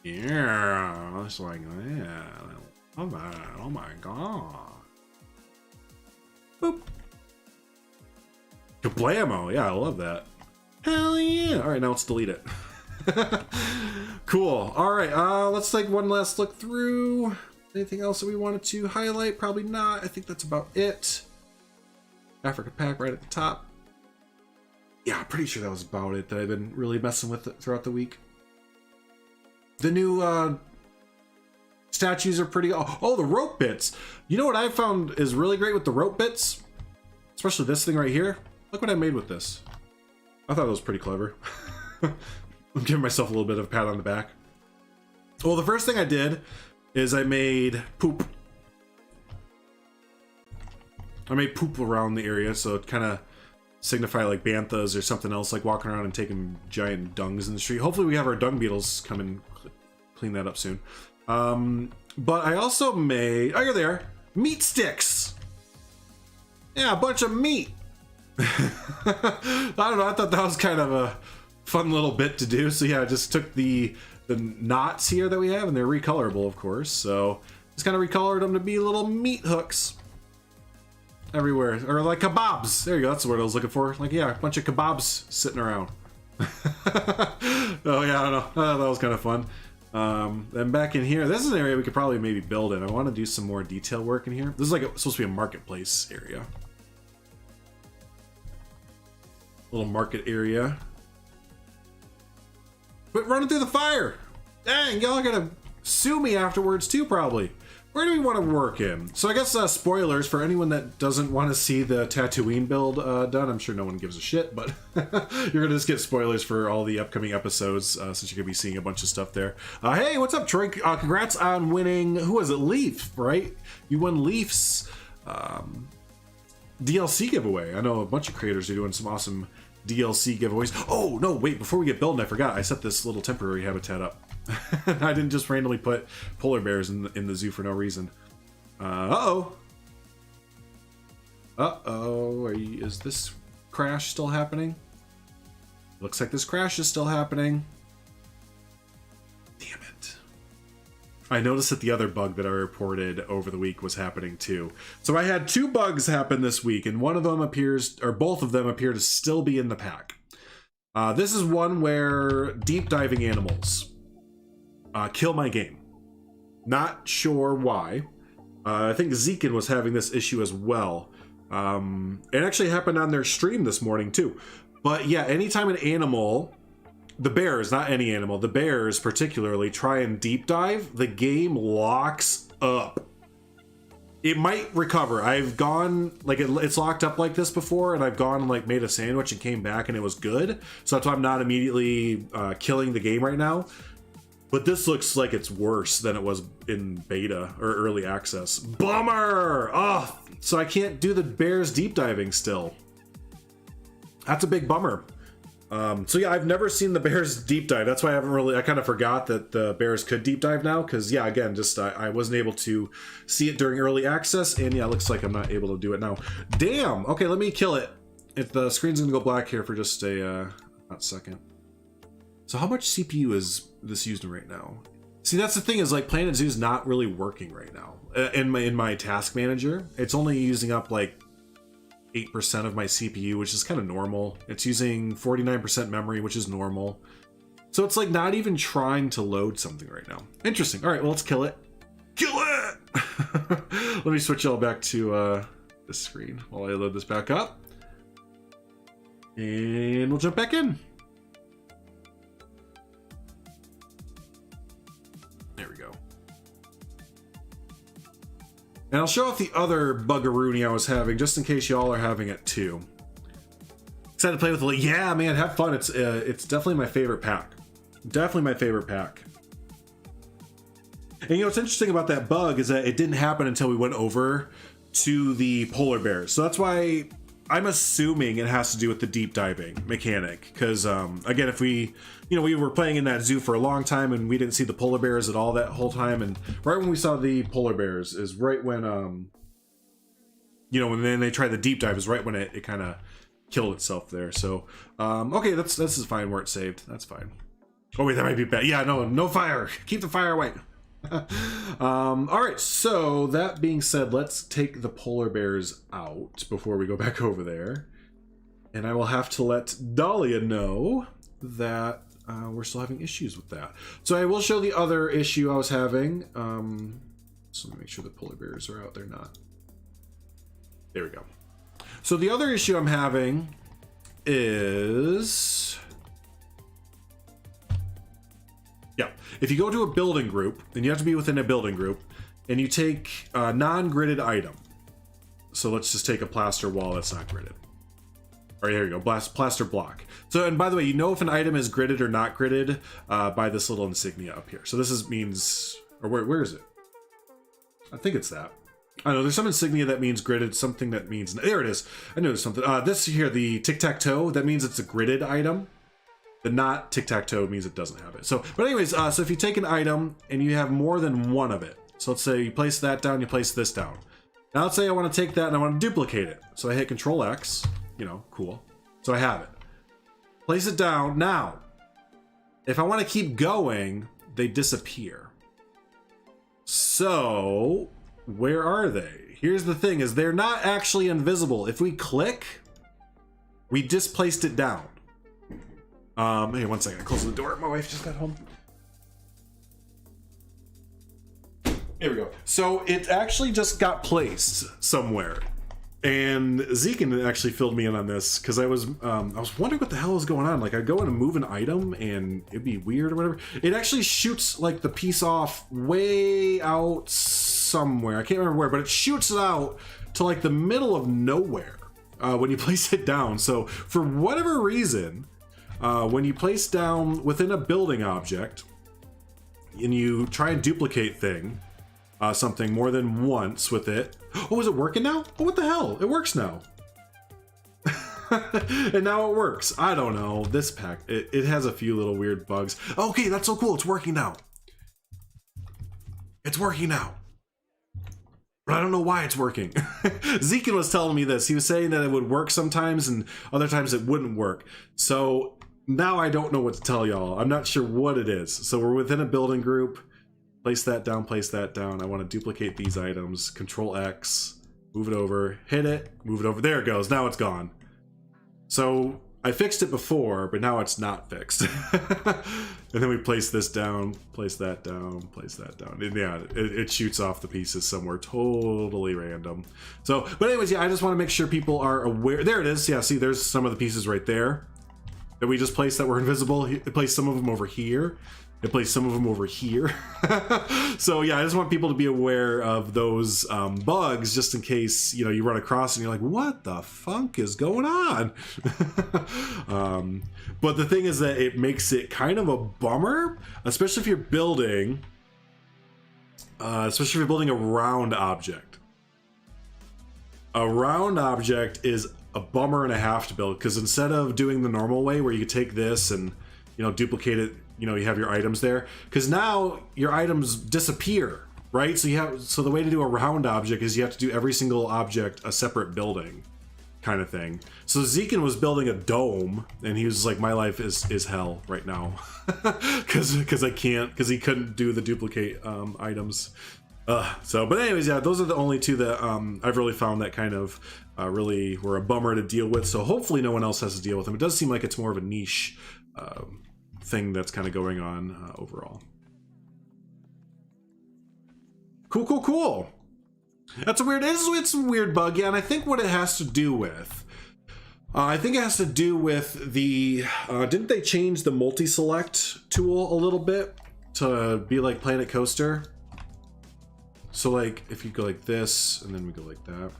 Yeah, it's like that. Oh my god. Boop. Kablamo. Yeah, I love that. Hell yeah. Alright, now let's delete it. Cool. Alright, let's take one last look through. Anything else that we wanted to highlight? Probably not. I think that's about it. Africa pack right at the top. Yeah, I'm pretty sure that was about it that I've been really messing with it throughout the week. The new statues are pretty... Oh, the rope bits. You know what I found is really great with the rope bits? Especially this thing right here. Look what I made with this. I thought it was pretty clever. I'm giving myself a little bit of a pat on the back. Well, the first thing I did is I made poop. I made poop around the area, so it kind of signify like banthas or something else, like walking around and taking giant dungs in the street. Hopefully we have our dung beetles come and clean that up soon. But I also made, oh, you're there, meat sticks. Yeah, a bunch of meat. I don't know, I thought that was kind of a fun little bit to do. So yeah, I just took the knots here that we have, and they're recolorable, of course. So just kind of recolored them to be little meat hooks. everywhere. Or like kebabs. There you go. That's the word I was looking for. Like, yeah, a bunch of kebabs sitting around. Oh, yeah, I don't know. Oh, that was kind of fun. Then back in here, this is an area we could probably maybe build in. I want to do some more detail work in here. This is like supposed to be a marketplace area. Little market area. Quit running through the fire! Dang, y'all are gonna sue me afterwards too, probably. Where do we want to work in? So I guess spoilers for anyone that doesn't want to see the Tatooine build done. I'm sure no one gives a shit, but you're gonna just get spoilers for all the upcoming episodes since you're gonna be seeing a bunch of stuff there. Hey, what's up, Troy? Congrats on winning. Who was it? Leaf, right? You won Leaf's DLC giveaway. I know a bunch of creators are doing some awesome DLC giveaways. Oh no, wait! Before we get building, I forgot. I set this little temporary habitat up. I didn't just randomly put polar bears in the zoo for no reason. Uh-oh. Is this crash still happening? Looks like this crash is still happening. Damn it. I noticed that the other bug that I reported over the week was happening too. So I had 2 bugs happen this week, and one of them appears, or both of them appear to still be in the pack. This is one where deep diving animals kill my game. Not sure why. I think Zekin was having this issue as well. It actually happened on their stream this morning too. But yeah, anytime an animal, the bears, not any animal, the bears particularly, try and deep dive, the game locks up. It might recover. I've gone, like, it's locked up like this before, and I've gone and like made a sandwich and came back and it was good. So that's why I'm not immediately killing the game right now. But this looks like it's worse than it was in beta or early access. Bummer! Oh, so I can't do the bears deep diving still. That's a big bummer. So yeah, I've never seen the bears deep dive. That's why I kind of forgot that the bears could deep dive now. Because yeah, again, just I wasn't able to see it during early access. And yeah, it looks like I'm not able to do it now. Damn! Okay, let me kill it. If the screen's gonna go black here for just a hot second. So how much CPU is this using right now? See, that's the thing, is like Planet Zoo is not really working right now. In my task manager, it's only using up like 8% of my CPU, which is kind of normal. It's using 49% memory, which is normal. So it's like not even trying to load something right now. Interesting. All right, well, let's kill it. Kill it! Let me switch y'all back to this screen while I load this back up. And we'll jump back in. And I'll show off the other buggeroony I was having, just in case y'all are having it too. Excited to play with it. Yeah, man, have fun. It's definitely my favorite pack. Definitely my favorite pack. And you know what's interesting about that bug is that it didn't happen until we went over to the polar bears. So that's why I'm assuming it has to do with the deep diving mechanic. Because again, if we were playing in that zoo for a long time and we didn't see the polar bears at all that whole time, and right when we saw the polar bears is right when when then they tried the deep dive is right when it kind of killed itself there. So okay, this is fine where it's saved. That's fine. Oh wait, that might be bad. Yeah, no fire. Keep the fire away. All right, so that being said, let's take the polar bears out before we go back over there, and I will have to let Dahlia know that we're still having issues with that. So I will show the other issue I was having. So let me make sure the polar bears are out. They're not. There we go. So the other issue I'm having is, yeah, if you go to a building group, then you have to be within a building group, and you take a non-gridded item. So let's just take a plaster wall that's not gridded. All right, here you go, plaster block. So, and by the way, you know if an item is gridded or not gridded by this little insignia up here. So this means, or where is it? I think it's that. I know there's some insignia that means gridded, something that means, there it is. I know there's something. This here, the tic-tac-toe, that means it's a gridded item. The not tic-tac-toe means it doesn't have it. So, but anyways, so if you take an item and you have more than one of it, so let's say you place that down, you place this down. Now let's say I want to take that and I want to duplicate it. So I hit Control X, cool. So I have it. Place it down. Now, if I want to keep going, they disappear. So where are they? Here's the thing, is they're not actually invisible. If we click, we displaced it down. Hey, one second, close the door. My wife just got home. Here we go. So it actually just got placed somewhere. And Zekin actually filled me in on this because I was wondering what the hell is going on. Like, I'd go in and move an item and it'd be weird or whatever. It actually shoots like the piece off way out somewhere. I can't remember where, but it shoots it out to like the middle of nowhere when you place it down. So for whatever reason, when you place down within a building object and you try and duplicate something more than once with it. Oh, is it working now? Oh, what the hell? It works now. And now it works. I don't know. This pack, it has a few little weird bugs. Okay, that's so cool. It's working now. It's working now. But I don't know why it's working. Zekin was telling me this. He was saying that it would work sometimes and other times it wouldn't work. So now I don't know what to tell y'all. I'm not sure what it is. So we're within a building group. Place that down, place that down. I want to duplicate these items. Control X, move it over, hit it, move it over. There it goes. Now it's gone. So I fixed it before, but now it's not fixed. And then we place this down, place that down, place that down. And yeah, it shoots off the pieces somewhere totally random. So, but anyways, yeah, I just want to make sure people are aware. There it is. Yeah, see, there's some of the pieces right there that we just placed that were invisible. It placed some of them over here. It placed some of them over here. So yeah, I just want people to be aware of those bugs just in case, you know, you run across and you're like, what the funk is going on? But the thing is that it makes it kind of a bummer, especially if you're building, a round object. A round object is a bummer and a half to build, because instead of doing the normal way where you take this and, you know, duplicate it, you know, you have your items there, because now your items disappear, right? So the way to do a round object is you have to do every single object a separate building kind of thing. So Zekin was building a dome and he was like, my life is hell right now because he couldn't do the duplicate items. But anyways, yeah, those are the only two that I've really found that kind of really were a bummer to deal with. So hopefully no one else has to deal with them. It does seem like it's more of a niche thing that's kind of going on overall. Cool. That's a weird, it's a weird bug, yeah, and I think what it has to do with, the, didn't they change the multi-select tool a little bit to be like Planet Coaster? So like, if you go like this, and then we go like that.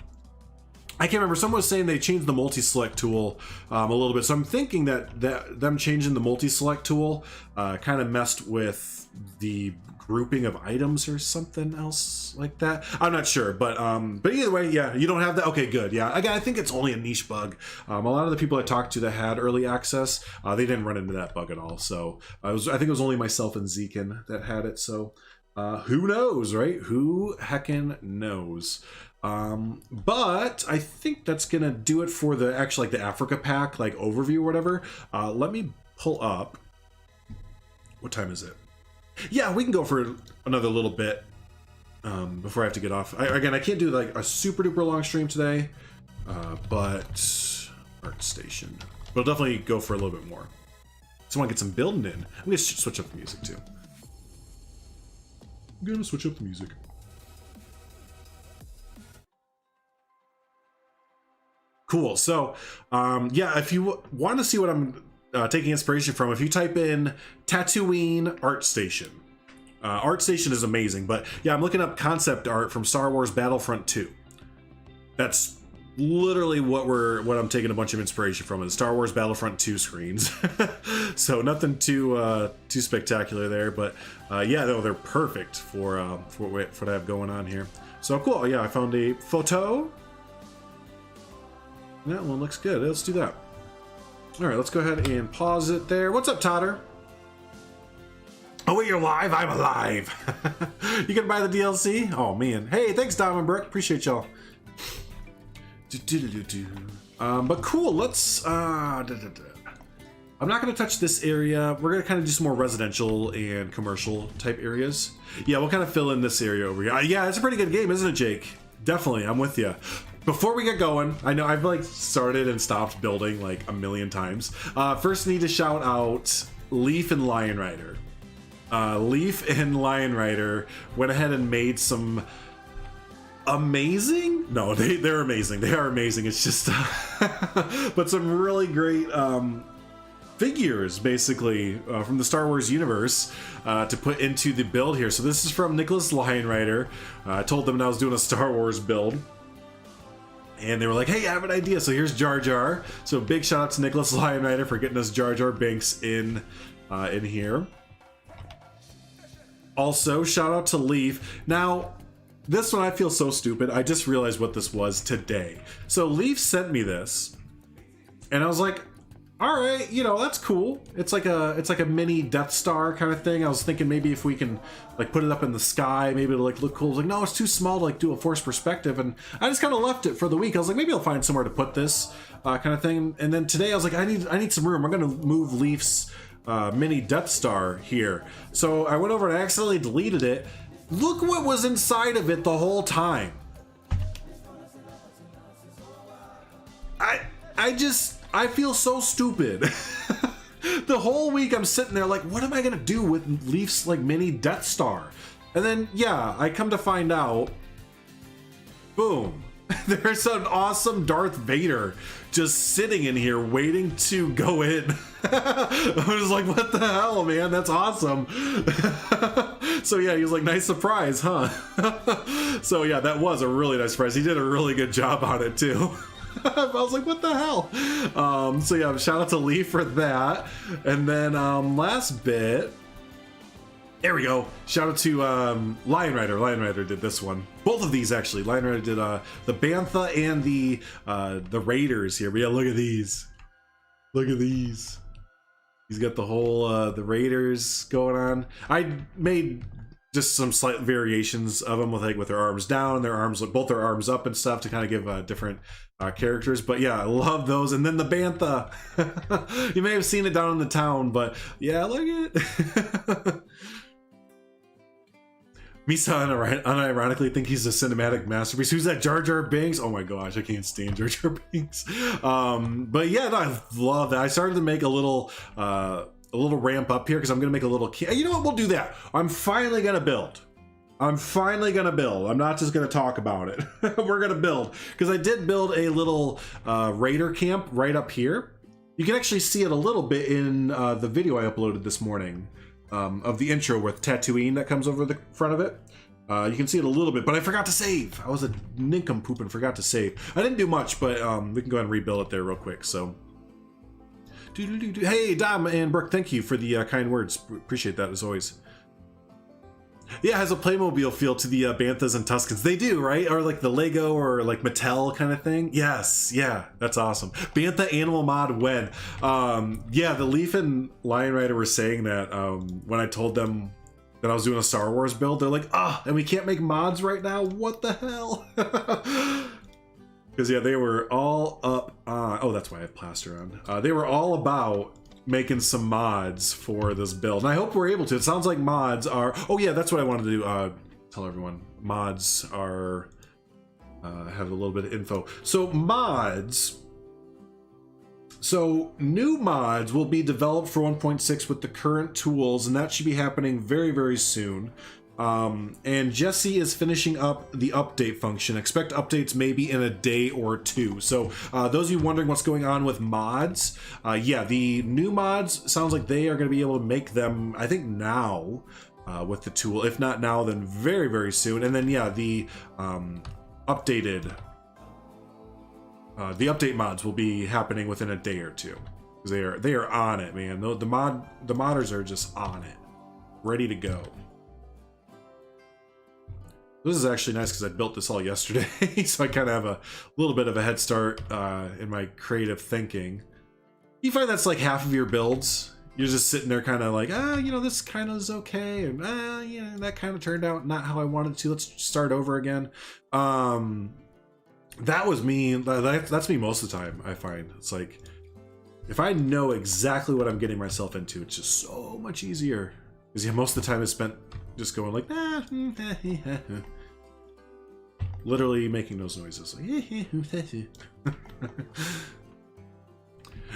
I can't remember, someone was saying they changed the multi-select tool a little bit, so I'm thinking that them changing the multi-select tool kind of messed with the grouping of items or something else like that. I'm not sure, but either way, yeah, you don't have that. Okay, good. Yeah, again, I think it's only a niche bug. A lot of the people I talked to that had early access, they didn't run into that bug at all. So I think it was only myself and Zekin that had it. So who knows, right? Who heckin' knows? But I think that's gonna do it for the actually like the Africa pack like overview or whatever. Let me pull up. What time is it? Yeah, we can go for another little bit before I have to get off. Again, I can't do like a super duper long stream today, but Art Station. But I'll definitely go for a little bit more. So I want to get some building in. I'm gonna switch up the music too. I'm gonna switch up the music. Cool. So, yeah, if you want to see what I'm taking inspiration from, if you type in Tatooine Art Station. Art Station is amazing, but yeah, I'm looking up concept art from Star Wars Battlefront 2. That's literally what I'm taking a bunch of inspiration from, is Star Wars Battlefront 2 screens. So nothing too spectacular there, but yeah, they're perfect for what I have going on here. So cool. Yeah, I found a photo. That one looks good. Let's do that. All right, let's go ahead and pause it there. What's up, Totter? Oh, wait, you're live? I'm alive. You gonna buy the DLC? Oh, man. Hey, thanks, Diamond Brook. Appreciate y'all. But cool, let's... I'm not going to touch this area. We're going to kind of do some more residential and commercial type areas. Yeah, we'll kind of fill in this area over here. Yeah, it's a pretty good game, isn't it, Jake? Definitely, I'm with you. Before we get going, I know I've like started and stopped building like a million times. First need to shout out Leaf and Lion Rider. Leaf and Lion Rider went ahead and made some amazing? No, they're amazing. They are amazing. It's just, but some really great figures, basically, from the Star Wars universe to put into the build here. So this is from Nicholas Lion Rider. I told them I was doing a Star Wars build. And they were like, hey, I have an idea. So here's Jar Jar. So big shout out to Nicholas Lion Rider for getting us Jar Jar Binks in here. Also, shout out to Leaf. Now, this one I feel so stupid. I just realized what this was today. So Leaf sent me this. And I was like, all right, you know, that's cool. It's like a mini Death Star kind of thing. I was thinking maybe if we can like put it up in the sky, maybe it'll like look cool. I was like, no, it's too small to like do a forced perspective. And I just kind of left it for the week. I was like, maybe I'll find somewhere to put this kind of thing. And then today I was like, I need some room. I'm gonna move Leaf's mini Death Star here. So I went over and accidentally deleted it. Look what was inside of it the whole time. I feel so stupid. The whole week I'm sitting there like, what am I gonna do with Leaf's like mini Death Star? And then yeah, I come to find out, boom, there's an awesome Darth Vader just sitting in here waiting to go in. I was like, what the hell, man? That's awesome. So yeah, he was like, nice surprise, huh? So yeah, that was a really nice surprise. He did a really good job on it too. I was like, what the hell? So yeah, shout out to Lee for that. And then last bit, there we go. Shout out to Lion Rider. Lion Rider did this one. Both of these actually. Lion Rider did the Bantha and the Raiders here. But yeah, look at these. Look at these. He's got the whole the Raiders going on. I made just some slight variations of them with their arms down, their arms, both their arms up and stuff to kind of give different characters. But yeah, I love those. And then the Bantha. You may have seen it down in the town, but yeah, look at it. Misa unironically think he's a cinematic masterpiece. Who's that? Jar Jar Binks? Oh my gosh, I can't stand Jar Jar Binks. But yeah, no, I love that. I started to make a little ramp up here because I'm gonna make a little you know what, we'll do that. I'm finally gonna build. I'm not just gonna talk about it. We're gonna build, because I did build a little raider camp right up here. You can actually see it a little bit in the video I uploaded this morning of the intro with Tatooine that comes over the front of it. You can see it a little bit, but I forgot to save. I was a nincompoop and forgot to save. I didn't do much, but we can go ahead and rebuild it there real quick. So hey, Dom and Brooke, thank you for the kind words. Appreciate that as always. Yeah, it has a Playmobil feel to the Banthas and Tuskens. They do, right? Or like the Lego or like Mattel kind of thing. Yes, yeah, that's awesome. Bantha Animal Mod when? Yeah, the Leaf and Lion Rider were saying that when I told them that I was doing a Star Wars build. They're like, and we can't make mods right now? What the hell? Because yeah, they were all up on, oh, that's why I have plaster on. They were all about making some mods for this build, and I hope we're able to. It sounds like mods are, oh yeah, that's what I wanted to do, tell everyone. Mods are, have a little bit of info. So mods, so new mods will be developed for 1.6 with the current tools, and that should be happening very, very soon. And Jesse is finishing up the update function. Expect updates maybe in a day or two. So those of you wondering what's going on with mods, yeah, the new mods sounds like they are going to be able to make them, I think now, with the tool. If not now, then very, very soon. And then yeah, the update mods will be happening within a day or two, because they are on it, man. The modders are just on it, ready to go. This is actually nice because I built this all yesterday, so I kind of have a little bit of a head start in my creative thinking. You find that's like half of your builds. You're just sitting there kind of like, you know, this kind of is okay, and yeah, that kind of turned out not how I wanted to. Let's start over again. That was me. That's me most of the time, I find. It's like, If I know exactly what I'm getting myself into, it's just so much easier. Because yeah, most of the time is spent just going like, literally making those noises.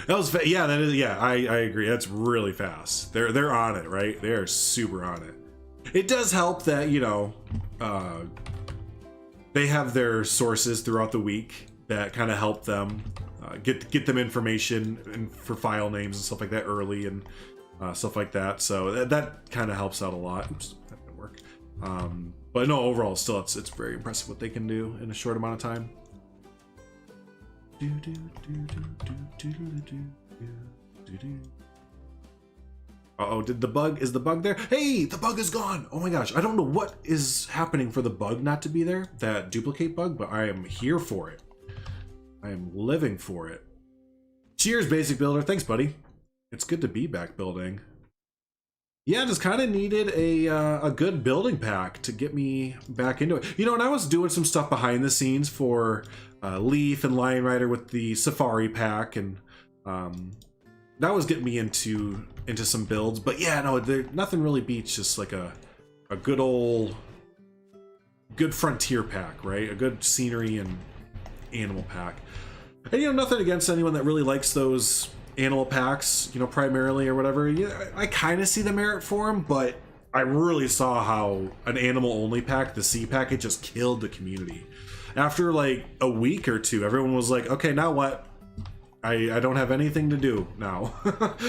That was yeah, that is yeah. I agree. That's really fast. They're on it, right? They're super on it. It does help that, you know, they have their sources throughout the week that kind of help them get them information and for file names and stuff like that early and stuff like that. So that kind of helps out a lot. Oops, that didn't work. But no, overall, still it's very impressive what they can do in a short amount of time. Uh-oh, is the bug there? Hey, the bug is gone! Oh my gosh, I don't know what is happening for the bug not to be there, that duplicate bug, but I am here for it. I am living for it. Cheers, basic builder. Thanks, buddy. It's good to be back building. Yeah, just kind of needed a good building pack to get me back into it. You know, and I was doing some stuff behind the scenes for Leaf and Lion Rider with the Safari pack, and that was getting me into some builds. But yeah, no, nothing really beats just like a good frontier pack, right? A good scenery and animal pack. And you know, nothing against anyone that really likes those animal packs, you know, primarily or whatever. Yeah, I kind of see the merit for them, but I really saw how an animal only pack, the C pack, it just killed the community. After like a week or two, everyone was like, okay, now what? I don't have anything to do now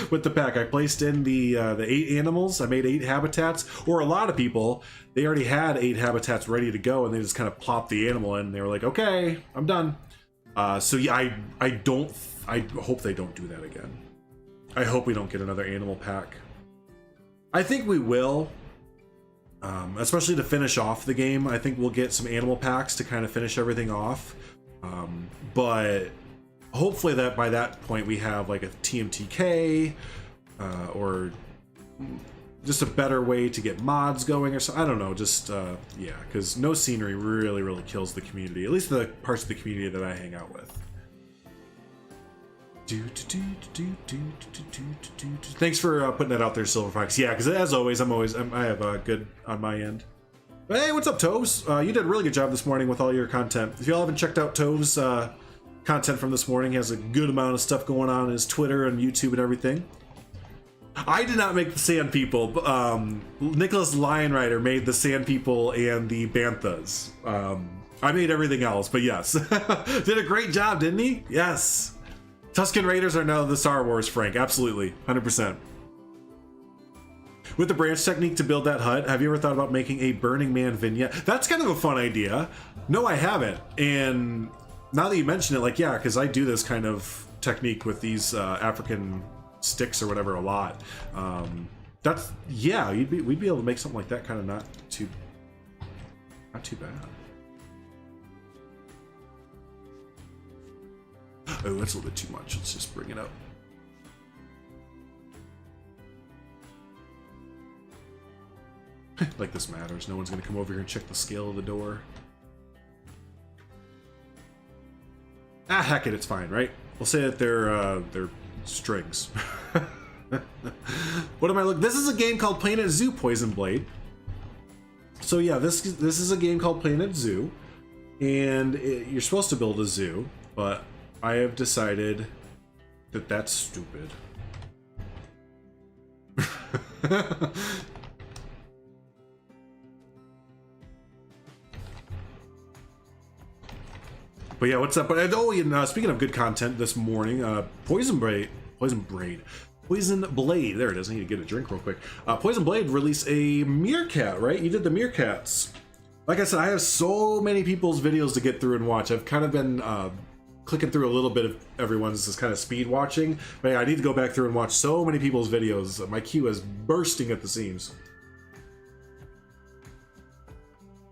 with the pack. I placed in the 8 animals. I made 8 habitats, or a lot of people, they already had 8 habitats ready to go, and they just kind of plopped the animal in. And they were like, okay, I'm done. So yeah, I hope they don't do that again. I hope we don't get another animal pack. I think we will, especially to finish off the game. I think we'll get some animal packs to kind of finish everything off. But hopefully that by that point we have like a TMTK or just a better way to get mods going or so. I don't know, just yeah, because no scenery really kills the community, at least the parts of the community that I hang out with. Thanks for putting that out there, Silver Fox. Yeah, because as always, I have good on my end. But hey, what's up, Toves? You did a really good job this morning with all your content. If y'all haven't checked out Toves' content from this morning, he has a good amount of stuff going on his Twitter and YouTube and everything. I did not make the Sand People. Nicholas Lion Rider made the Sand People and the Banthas. I made everything else, but yes. Did a great job, didn't he? Yes. Tusken Raiders are now the Star Wars, Frank. Absolutely. 100%. With the branch technique to build that hut, have you ever thought about making a Burning Man vignette? That's kind of a fun idea. No, I haven't. And now that you mention it, like, yeah, because I do this kind of technique with these African sticks or whatever a lot. That's, yeah, we'd be able to make something like that kind of not too bad. Oh, that's a little bit too much. Let's just bring it up. Like this matters. No one's gonna come over here and check the scale of the door. Ah, heck it, it's fine, right? We'll say that they're strings. What am I looking? This is a game called Planet Zoo, Poison Blade. So yeah, this is a game called Planet Zoo, and you're supposed to build a zoo, but I have decided that that's stupid. But yeah, what's up? Oh, and speaking of good content this morning, Poison Blade. There it is. I need to get a drink real quick. Poison Blade released a Meerkat, right? You did the Meerkats. Like I said, I have so many people's videos to get through and watch. I've kind of been clicking through a little bit of everyone's, just kind of speed watching. But yeah, I need to go back through and watch so many people's videos. My queue is bursting at the seams.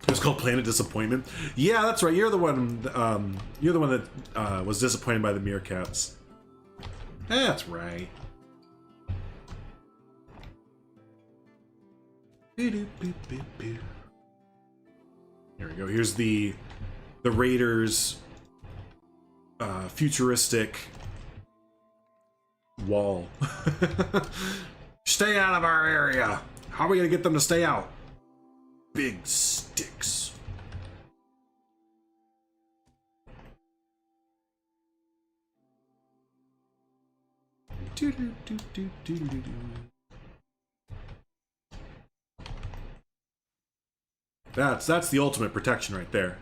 It was called Planet Disappointment. Yeah, that's right. You're the one that was disappointed by the Meerkats. That's right. Here we go. Here's the Raiders futuristic wall. Stay out of our area. How are we gonna get them to stay out? Big sticks. That's the ultimate protection right there.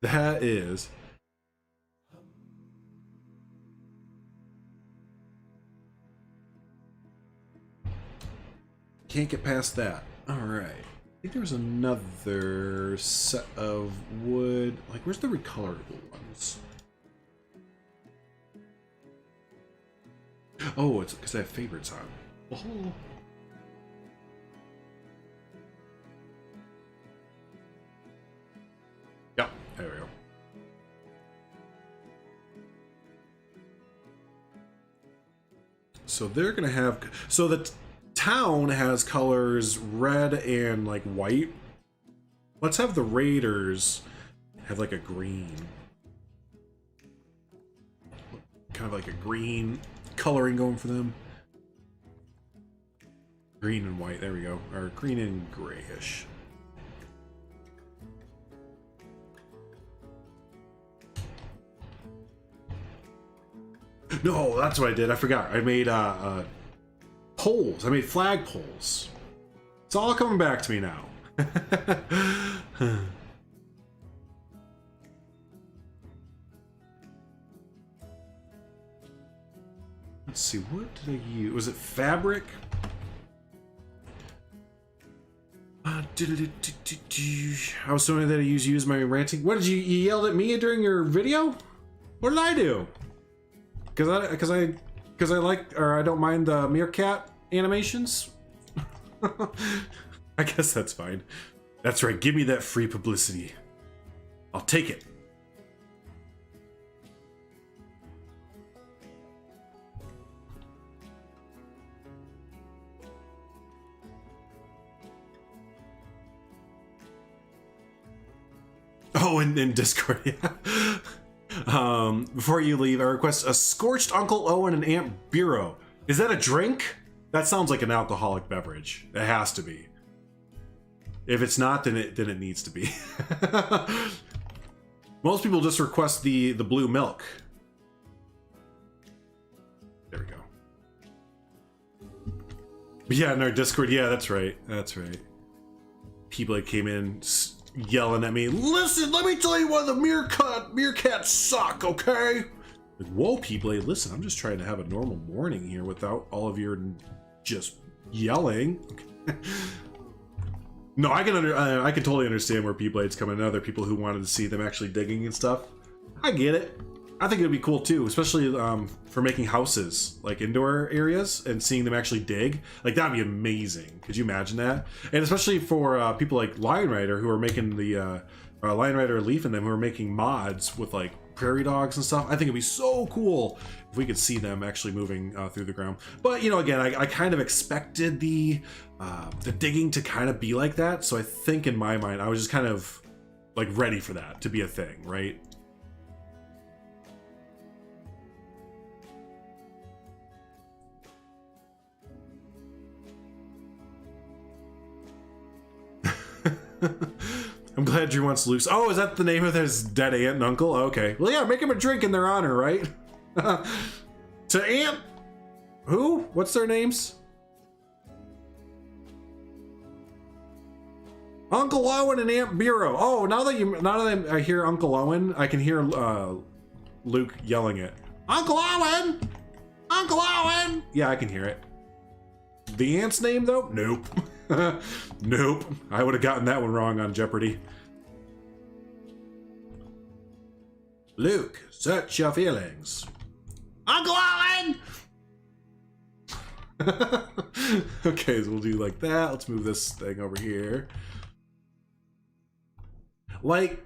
That is. Can't get past that. All right. I think there was another set of wood. Like, where's the recolorable ones? Oh, it's because I have favorites on. Oh. Yep, there we go. So they're gonna have. So the town has colors red and like white. Let's have the raiders have like a green. Kind of like a green coloring going for them. Green and white, there we go. Or green and grayish. No, that's what I did. I forgot. I made poles. I made flag poles. It's all coming back to me now. Let's see, what did I use? Was it fabric? I was sorry that I used my ranting. What did you yelled at me during your video? What did I do? Because I like, or I don't mind the Meerkat animations. I guess that's fine. That's right. Give me that free publicity. I'll take it. Oh, and then Discord, yeah. Before you leave, I request a Scorched Uncle Owen and Aunt Bureau. Is that a drink? That sounds like an alcoholic beverage. It has to be. If it's not, then it needs to be. Most people just request the blue milk. There we go. Yeah, in our Discord, yeah, that's right. That's right. People that came in yelling at me, listen, let me tell you why the meerkats suck, okay? Like, whoa, people, hey, listen, I'm just trying to have a normal morning here without all of your just yelling. No, I can totally understand where P-Blade's coming, and other people who wanted to see them actually digging and stuff. I get it. I think it would be cool too, especially for making houses, like indoor areas, and seeing them actually dig. Like, that'd be amazing. Could you imagine that? And especially for people like Lion Rider, who are making the Lion Rider Leaf and them, who are making mods with like prairie dogs and stuff. I think it'd be so cool if we could see them actually moving through the ground. But you know, again, I kind of expected the digging to kind of be like that, so I think in my mind I was just kind of like ready for that to be a thing, right? I'm glad Drew wants loose. Oh, is that the name of his dead aunt and uncle? Okay. Well, yeah, make him a drink in their honor, right? To Aunt... Who? What's their names? Uncle Owen and Aunt Bureau. Oh, now that I hear Uncle Owen, I can hear Luke yelling it. Uncle Owen! Uncle Owen! Yeah, I can hear it. The aunt's name, though? Nope. Nope. I would have gotten that one wrong on Jeopardy. Luke, search your feelings. Uncle Owen! Okay, so we'll do like that. Let's move this thing over here. Like,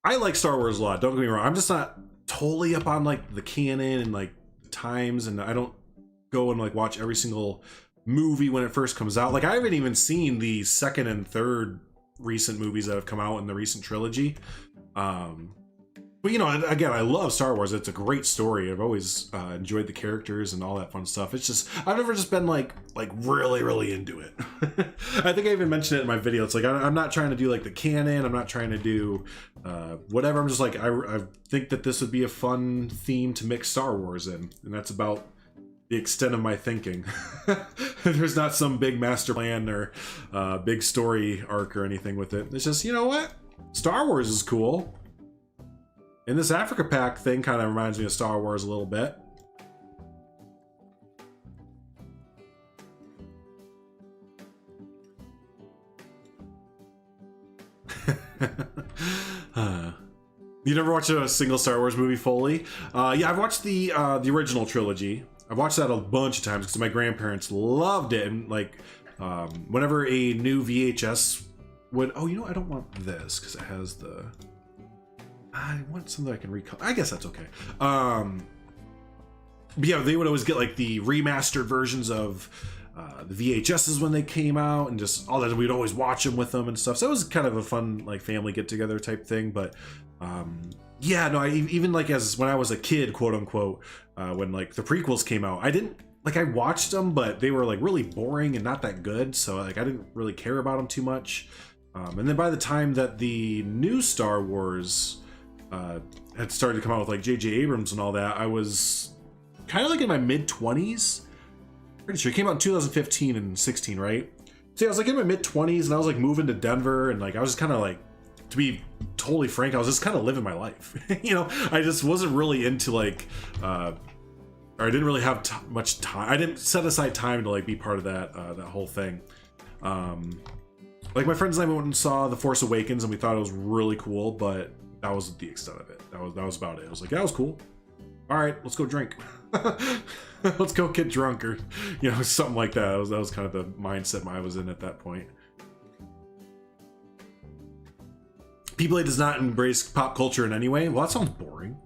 I like Star Wars a lot, don't get me wrong. I'm just not totally up on like the canon and like times, and I don't go and like watch every single movie when it first comes out. Like, I haven't even seen the second and third recent movies that have come out in the recent trilogy. But But you know, again, I love Star Wars. It's a great story. I've always enjoyed the characters and all that fun stuff. It's just I've never just been like really into it. I think I even mentioned it in my video. It's like I'm not trying to do like the canon. I'm not trying to do whatever. I'm just like I think that this would be a fun theme to mix Star Wars in, and that's about the extent of my thinking. There's not some big master plan or big story arc or anything with it. It's just, you know what? Star Wars is cool. And this Africa Pack thing kind of reminds me of Star Wars a little bit. You never watched a single Star Wars movie fully? Yeah, I've watched the original trilogy. I've watched that a bunch of times because my grandparents loved it. And like, whenever a new VHS would... Oh, you know, I don't want this because it has the... I want something I can recall. I guess that's okay. But yeah, they would always get like the remastered versions of the VHSs when they came out, and just all that. We'd always watch them with them and stuff. So it was kind of a fun like family get together type thing. But yeah, no, even like as when I was a kid, quote unquote, when like the prequels came out, I didn't like I watched them, but they were like really boring and not that good. So like I didn't really care about them too much. And then by the time that the new Star Wars had started to come out with like J.J. Abrams and all that, I was kind of like in my mid-20s. Pretty sure it came out in 2015 and 16, right? So yeah, I was like in my mid-20s, and I was like moving to Denver, and like I was just kind of like, to be totally frank, I was just kind of living my life. You know, I just wasn't really into like, or I didn't really have much time. I didn't set aside time to like be part of that that whole thing. Like my friends and I went and saw The Force Awakens, and we thought it was really cool, but that was the extent of it. That was about it. I was like, that was cool. All right, let's go drink. Let's go get drunk, or you know, something like that. That was kind of the mindset I was in at that point. People does not embrace pop culture in any way. Well, that sounds boring.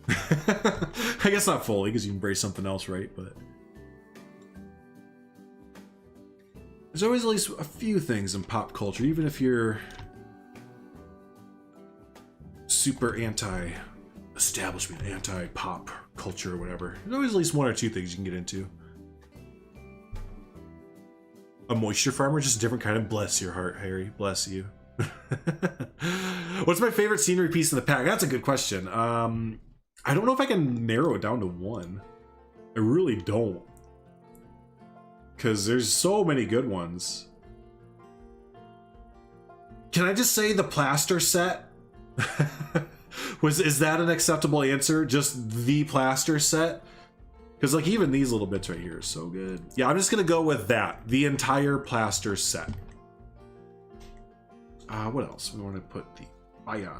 I guess not fully, because you embrace something else, right? But there's always at least a few things in pop culture, even if you're super anti-establishment, anti-pop culture or whatever. There's always at least one or two things you can get into. A moisture farmer, just a different kind of... Bless your heart, Harry. Bless you. What's my favorite scenery piece in the pack? That's a good question. I don't know if I can narrow it down to one. I really don't. Because there's so many good ones. Can I just say the plaster set? Is that an acceptable answer? Just the plaster set? Because like even these little bits right here are so good. Yeah, I'm just gonna go with that. The entire plaster set. What else? We want to put the fire.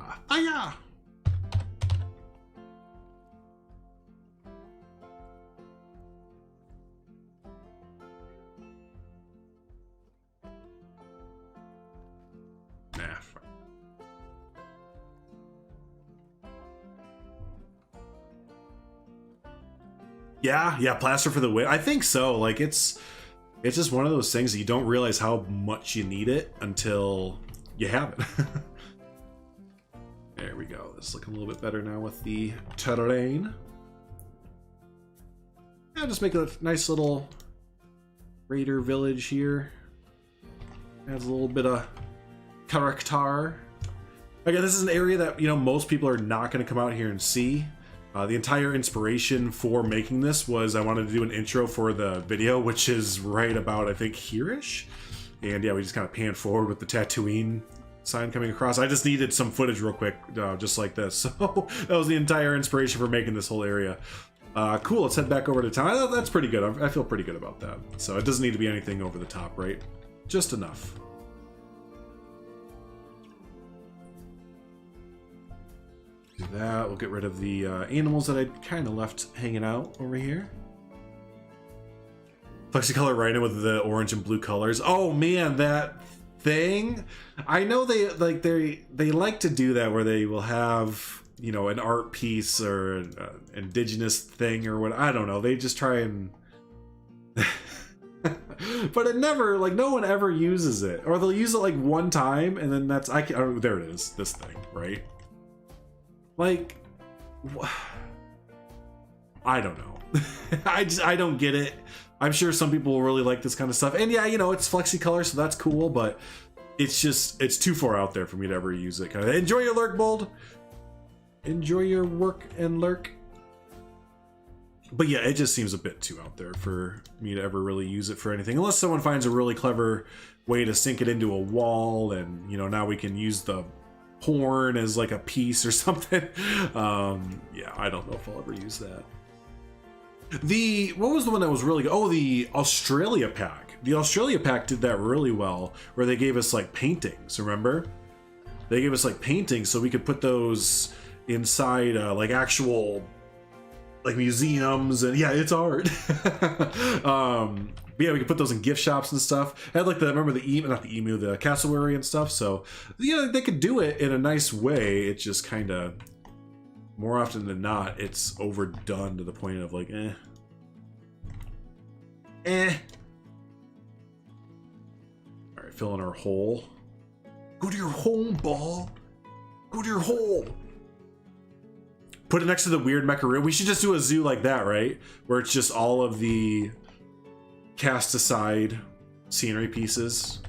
Yeah, plaster for the win. I think so. Like it's just one of those things that you don't realize how much you need it until you have it. There we go. This is looking a little bit better now with the terrain. Yeah, just make a nice little raider village here. Adds a little bit of character. Again, this is an area that, you know, most people are not going to come out here and see. The entire inspiration for making this was I wanted to do an intro for the video, which is right about, I think, here-ish. And yeah, we just kind of pan forward with the Tatooine sign coming across. I just needed some footage real quick, just like this. So that was the entire inspiration for making this whole area. Cool, let's head back over to town. That's pretty good. I feel pretty good about that. So it doesn't need to be anything over the top, right? Just enough. Do that. We'll get rid of the animals that I kind of left hanging out over here. Plexicolor Rhino with the orange and blue colors. Oh man, that thing! I know they like to do that where they will have, you know, an art piece or an indigenous thing or what. I don't know. They just try and But it never, like, no one ever uses it, or they'll use it like one time and then that's, oh, there it is, this thing, right? Like, I don't know. I don't get it. I'm sure some people will really like this kind of stuff, and yeah, you know, it's flexi color, so that's cool, but it's just, it's too far out there for me to ever use it. Kind of enjoy your lurk, Bold. Enjoy your work and lurk. But yeah, it just seems a bit too out there for me to ever really use it for anything, unless someone finds a really clever way to sink it into a wall, and you know, now we can use the horn as like a piece or something. Yeah, I don't know if I'll ever use that. What was the one that was really good? Oh, the Australia pack. The Australia pack did that really well, where they gave us like paintings, remember? They gave us like paintings so we could put those inside like actual like museums, and yeah, it's art. But yeah, we could put those in gift shops and stuff. I had like remember the not the emu, the cassowary and stuff. So yeah, they could do it in a nice way. It just kind of, more often than not, it's overdone to the point of like, All right, fill in our hole. Go to your home, ball. Go to your hole. Put it next to the weird mecharoo. We should just do a zoo like that, right? Where it's just all of the cast aside scenery pieces.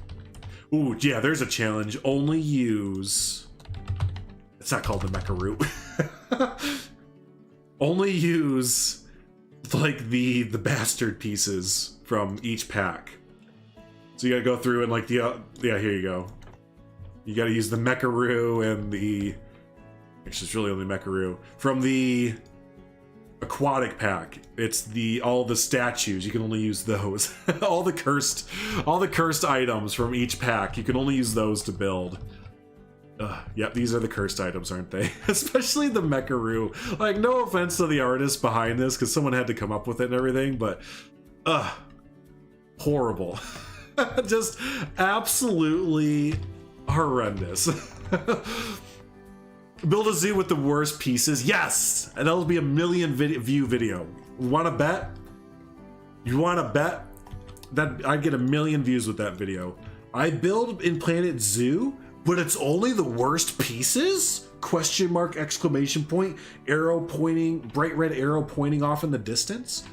Ooh, yeah, there's a challenge. Only use... It's not called the mecharoo. Only use like the bastard pieces from each pack. So you gotta go through and like yeah, here you go. You gotta use the mecharoo and the... Actually, it's really only mecharoo. From the aquatic pack, it's all the statues. You can only use those. all the cursed items from each pack. You can only use those to build. Yep, these are the cursed items, aren't they? Especially the mecharoo. Like, no offense to the artist behind this, because someone had to come up with it and everything, but horrible. Just absolutely horrendous. Build a zoo with the worst pieces. Yes! And that'll be a million view video. Want to bet? You want to bet? That I'd get 1 million views with that video. I build in Planet Zoo, but it's only the worst pieces? Question mark, exclamation point, arrow pointing, bright red arrow pointing off in the distance.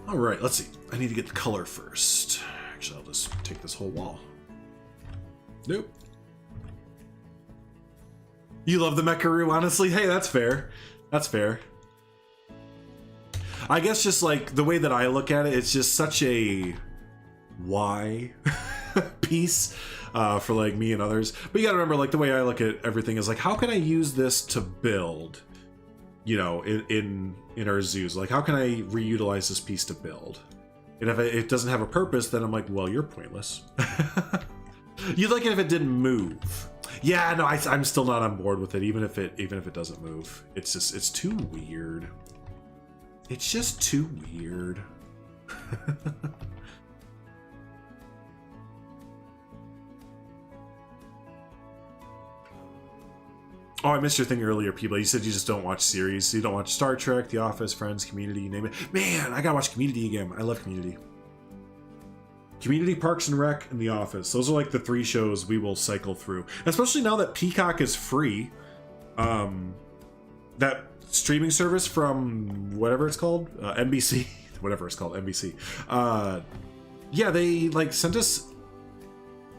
All right, let's see. I need to get the color first. Actually, I'll just take this whole wall. Nope. You love the mecharoo, honestly? Hey, that's fair. That's fair. I guess just like the way that I look at it, it's just such a why piece for like me and others. But you gotta remember, like the way I look at everything is like, how can I use this to build, you know, in our zoos? Like, how can I reutilize this piece to build? And if it doesn't have a purpose, then I'm like, well, you're pointless. You'd like it if it didn't move. Yeah, no, I'm still not on board with it, even if it doesn't move. It's just, it's too weird. It's just too weird. Oh, I missed your thing earlier, people. You said you just don't watch series. So you don't watch Star Trek, The Office, Friends, Community, you name it. Man, I gotta watch Community again. I love Community. Community, Parks and Rec, and The Office. Those are like the 3 shows we will cycle through. Especially now that Peacock is free. That streaming service from whatever it's called, NBC. Whatever it's called, NBC. Yeah, they like sent us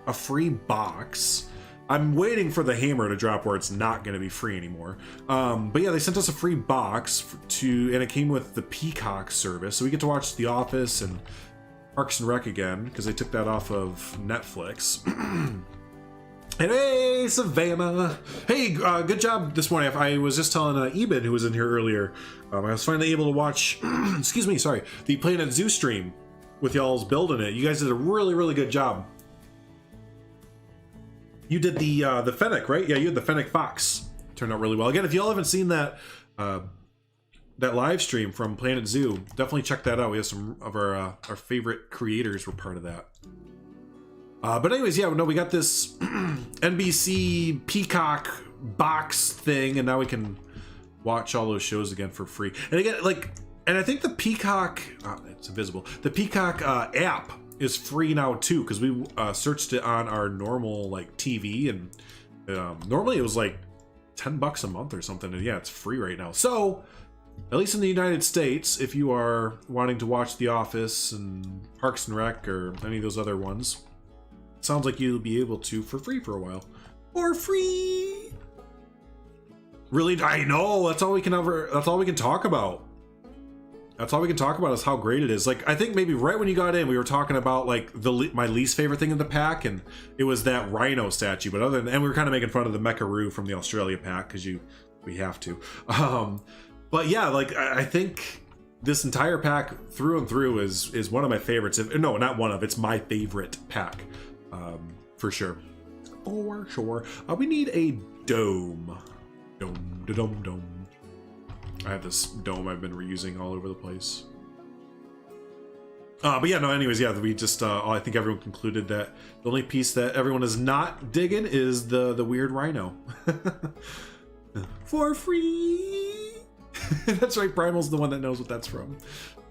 a free box. I'm waiting for the hammer to drop where it's not going to be free anymore. But yeah, they sent us a free box and it came with the Peacock service. So we get to watch The Office and Parks and Rec again, because they took that off of Netflix. And hey, Savannah! Hey, good job this morning. I was just telling Eben, who was in here earlier, I was finally able to watch, excuse me, sorry, the Planet Zoo stream with y'all's building it. You guys did a really, really good job. You did the Fennec, right? Yeah, you had the Fennec Fox. Turned out really well. Again, if y'all haven't seen that live stream from Planet Zoo, definitely check that out. We have some of our favorite creators were part of that. But anyways, yeah, no, we got this NBC Peacock box thing, and now we can watch all those shows again for free. And again, like, And I think the Peacock, it's invisible. The Peacock app is free now too, because we searched it on our normal like TV, and normally it was like $10 a month or something. And yeah, it's free right now. So at least in the United States, if you are wanting to watch The Office and Parks and Rec or any of those other ones, sounds like you'll be able to for free for a while. For free. Really, I know. That's all we can talk about. That's all we can talk about is how great it is. Like, I think maybe right when you got in, we were talking about like my least favorite thing in the pack, and it was that Rhino statue. But other than, and we were kind of making fun of the Mecharoo from the Australia pack because we have to. But yeah, like I think this entire pack through and through is one of my favorites. No, not one of. It's my favorite pack, for sure. For sure. We need a dome. Dome. I have this dome I've been reusing all over the place. But yeah, no, anyways, yeah, we just, I think everyone concluded that the only piece that everyone is not digging is the weird Rhino. For free! That's right, Primal's the one that knows what that's from.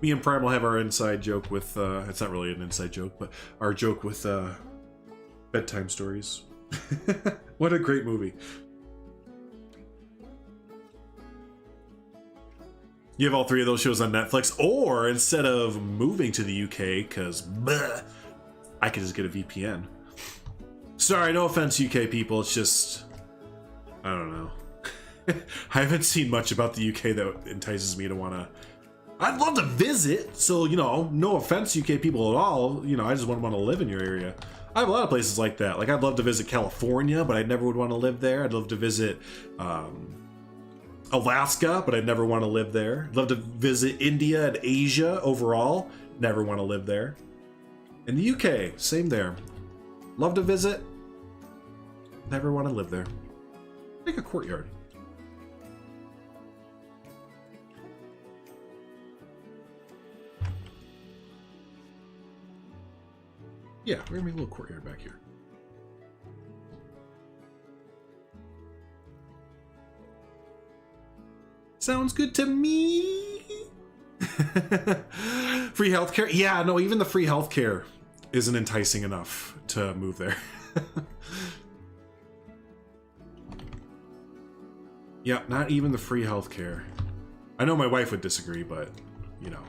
Me and Primal have our inside joke with, it's not really an inside joke, but our joke with bedtime stories. What a great movie. You have all three of those shows on Netflix, or instead of moving to the UK, because I could just get a VPN. Sorry, no offense, UK people. It's just, I don't know. I haven't seen much about the UK that entices me to want to. I'd love to visit, so, you know, no offense, UK people at all. You know, I just wouldn't want to live in your area. I have a lot of places like that. Like, I'd love to visit California, but I never would want to live there. I'd love to visit Alaska, but I'd never want to live there. I'd love to visit India and Asia overall. Never want to live there. In the UK, same there. Love to visit. Never want to live there. Make a courtyard. Yeah, we're gonna make a little courtyard back here. Sounds good to me. Free healthcare? Yeah, no, even the free healthcare isn't enticing enough to move there. Yeah, not even the free healthcare. I know my wife would disagree, but, you know.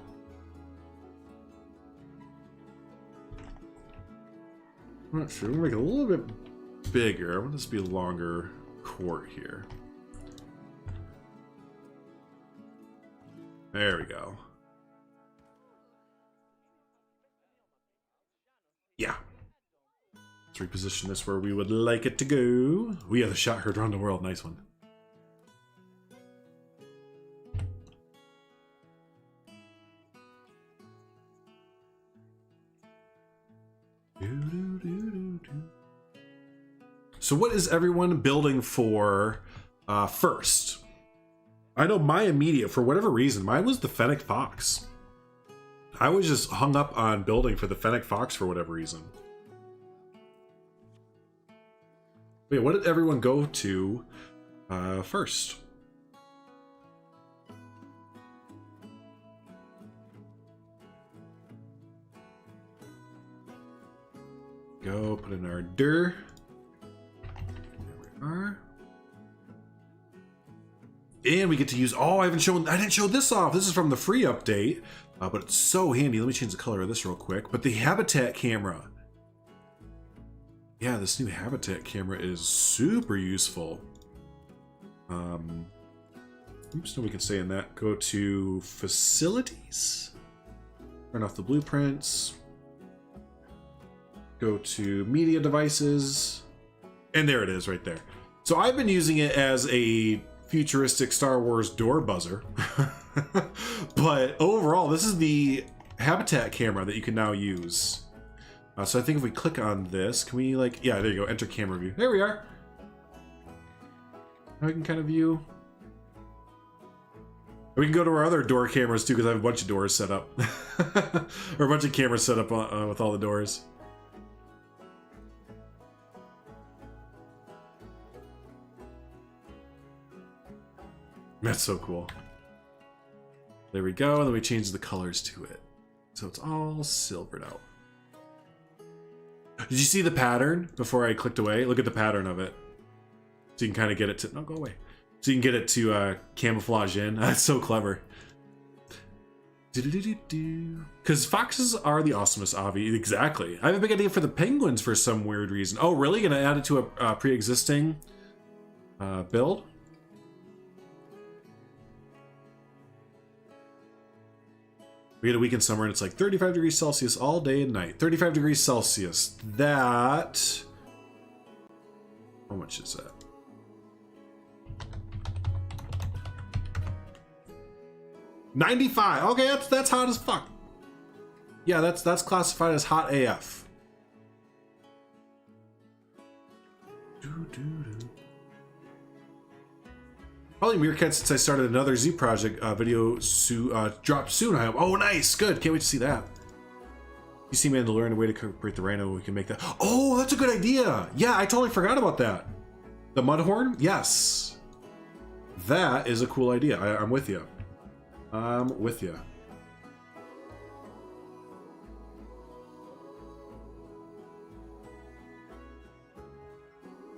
I'm not sure. We'll make it a little bit bigger. I want this to be a longer court here. There we go. Yeah. Let's reposition this where we would like it to go. We have the shot heard around the world. Nice one. So what is everyone building for first? I know my immediate, for whatever reason, mine was the Fennec Fox. I was just hung up on building for the Fennec Fox for whatever reason. Wait, what did everyone go to first? Go put in our dir. There we are. And we get to use, oh, I didn't show this off. This is from the free update, but it's so handy. Let me change the color of this real quick. But the habitat camera. Yeah, this new habitat camera is super useful. Oops, no, we can stay in that. Go to facilities. Turn off the blueprints. Go to media devices. And there it is right there. So I've been using it as a futuristic Star Wars door buzzer. But overall, this is the habitat camera that you can now use. So I think if we click on this, can we like, yeah, there you go, enter camera view. There we are. Now we can kind of view. We can go to our other door cameras too, because I have a bunch of doors set up. Or a bunch of cameras set up with all the doors. That's so cool. There we go, and then we change the colors to it. So it's all silvered out. Did you see the pattern before I clicked away? Look at the pattern of it. So you can kind of get it to... No, go away. So you can get it to camouflage in. That's so clever. Because foxes are the awesomest, Avi. Exactly. I have a big idea for the penguins for some weird reason. Oh, really? Gonna add it to a pre-existing build? We get a week in summer and it's like 35 degrees Celsius all day and night. 35 degrees Celsius. That... How much is that? $95. Okay, that's hot as fuck. Yeah, that's classified as hot AF. Probably Meerkat since I started another Z project video dropped soon. I hope. Oh, nice, good. Can't wait to see that. You see, man, to learn a way to incorporate the rhino, we can make that. Oh, that's a good idea. Yeah, I totally forgot about that. The mudhorn, yes, that is a cool idea. I'm with you. I'm with you.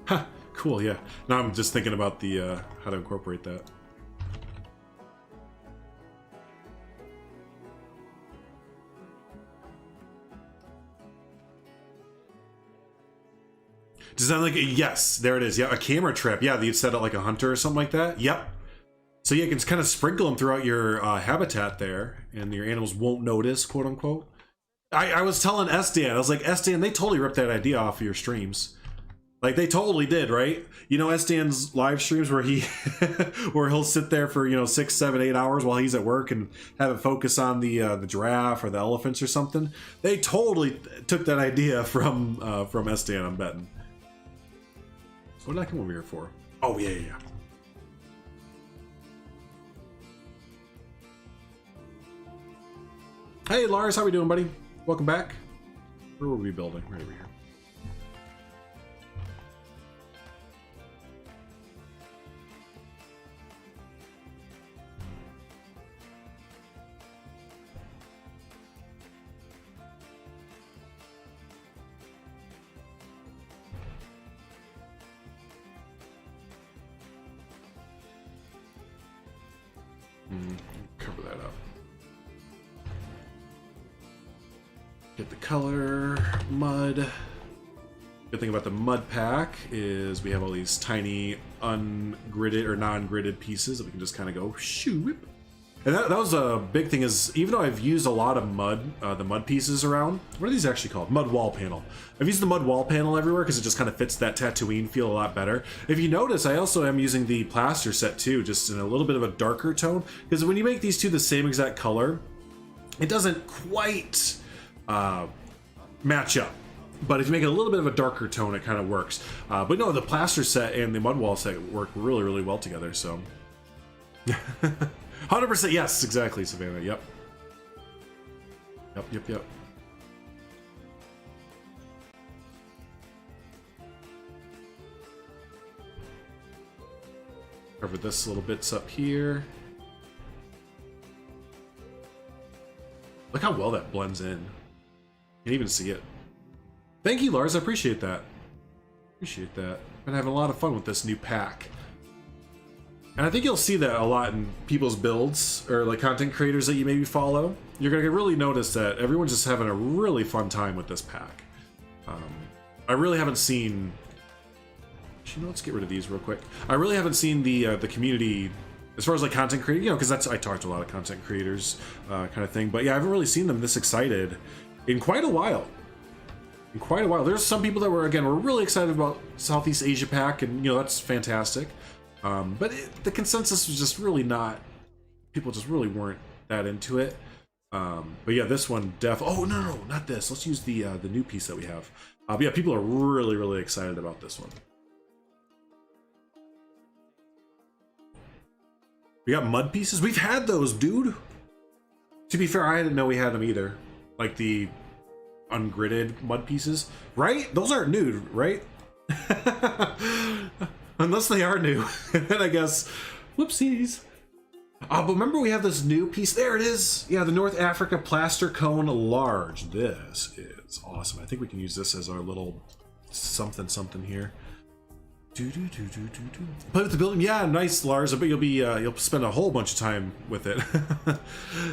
Huh, cool, yeah. Now I'm just thinking about the how to incorporate that. Design like yes, there it is. Yeah, a camera trap. Yeah, you'd set it like a hunter or something like that. Yep. So yeah, you can kind of sprinkle them throughout your habitat there, and your animals won't notice, quote unquote. I was telling Esdan, I was like, Esdan, they totally ripped that idea off of your streams. Like they totally did, right? You know, Esdan's live streams where he, where he'll sit there for 6, 7, 8 hours while he's at work and have it focus on the giraffe or the elephants or something. They totally took that idea from Esdan, I'm betting. So what did I come over here for? Oh yeah. Hey Lars, how we doing, buddy? Welcome back. Where were we building? Right over here. Cover that up. Get the color, mud. Good thing about the mud pack is we have all these tiny ungridded or non-gridded pieces that we can just kind of go shoot. And that was a big thing is, even though I've used a lot of mud, the mud pieces around, what are these actually called? Mud wall panel. I've used the mud wall panel everywhere because it just kind of fits that Tatooine feel a lot better. If you notice, I also am using the plaster set too, just in a little bit of a darker tone, because when you make these two the same exact color, it doesn't quite match up. But if you make it a little bit of a darker tone, it kind of works. But no, the plaster set and the mud wall set work really, really well together, so. 100%, yes, exactly, Savannah, yep. Yep. Cover this little bits up here. Look how well that blends in. You can even see it. Thank you, Lars, I appreciate that. Appreciate that. Been having a lot of fun with this new pack. And I think you'll see that a lot in people's builds, or like content creators that you maybe follow. You're gonna really notice that everyone's just having a really fun time with this pack. I really haven't seen... Actually, let's get rid of these real quick. I really haven't seen the community, as far as like content creators, because I talked to a lot of content creators kind of thing. But yeah, I haven't really seen them this excited in quite a while. There's some people that were really excited about Southeast Asia pack, and that's fantastic. But the consensus was just really not, people just really weren't that into it. But yeah, this one oh no, not this. Let's use the new piece that we have. But yeah, people are really, really excited about this one. We got mud pieces. We've had those, dude. To be fair, I didn't know we had them either. Like the ungridded mud pieces, right? Those aren't new, right? Unless they are new. And I guess, whoopsies. But remember we have this new piece. There it is. Yeah, the North Africa Plaster Cone Large. This is awesome. I think we can use this as our little something here. Play with the building. Yeah, nice, Lars. I bet you'll spend a whole bunch of time with it.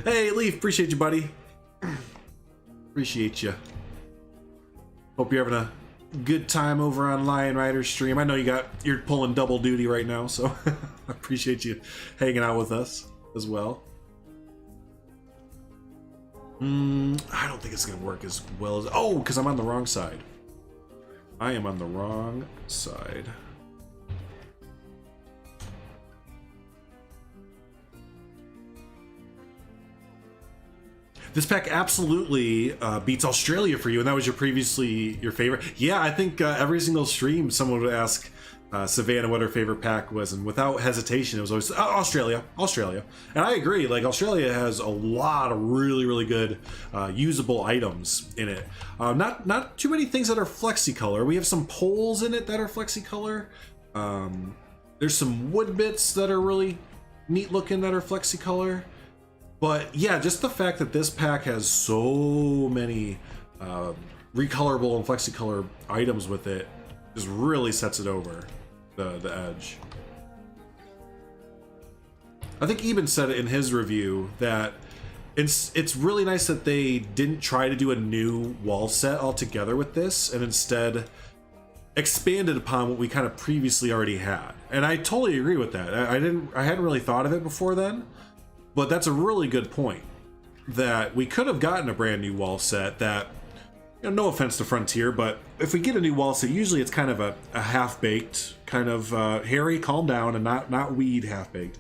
Hey, Leaf, appreciate you, buddy. Appreciate you. Hope you're having a good time over on Lion Rider's stream. I know you're pulling double duty right now, so I appreciate you hanging out with us as well. I don't think it's gonna work as well as because I'm on the wrong side. I am on the wrong side. This pack absolutely beats Australia for you, and that was your favorite. Yeah, I think every single stream someone would ask Savannah what her favorite pack was, and without hesitation it was always Australia. And I agree, like Australia has a lot of really good usable items in it. Not too many things that are flexi-color. We have some poles in it that are flexi-color. There's some wood bits that are really neat looking that are flexi-color. But yeah, just the fact that this pack has so many recolorable and flexi-color items with it just really sets it over the edge. I think Eben said it in his review that it's really nice that they didn't try to do a new wall set altogether with this, and instead expanded upon what we kind of previously already had. And I totally agree with that. I hadn't really thought of it before then. But that's a really good point, that we could have gotten a brand new wall set that, no offense to Frontier, but if we get a new wall set, usually it's kind of a half-baked, kind of, Harry, calm down, and not weed half-baked.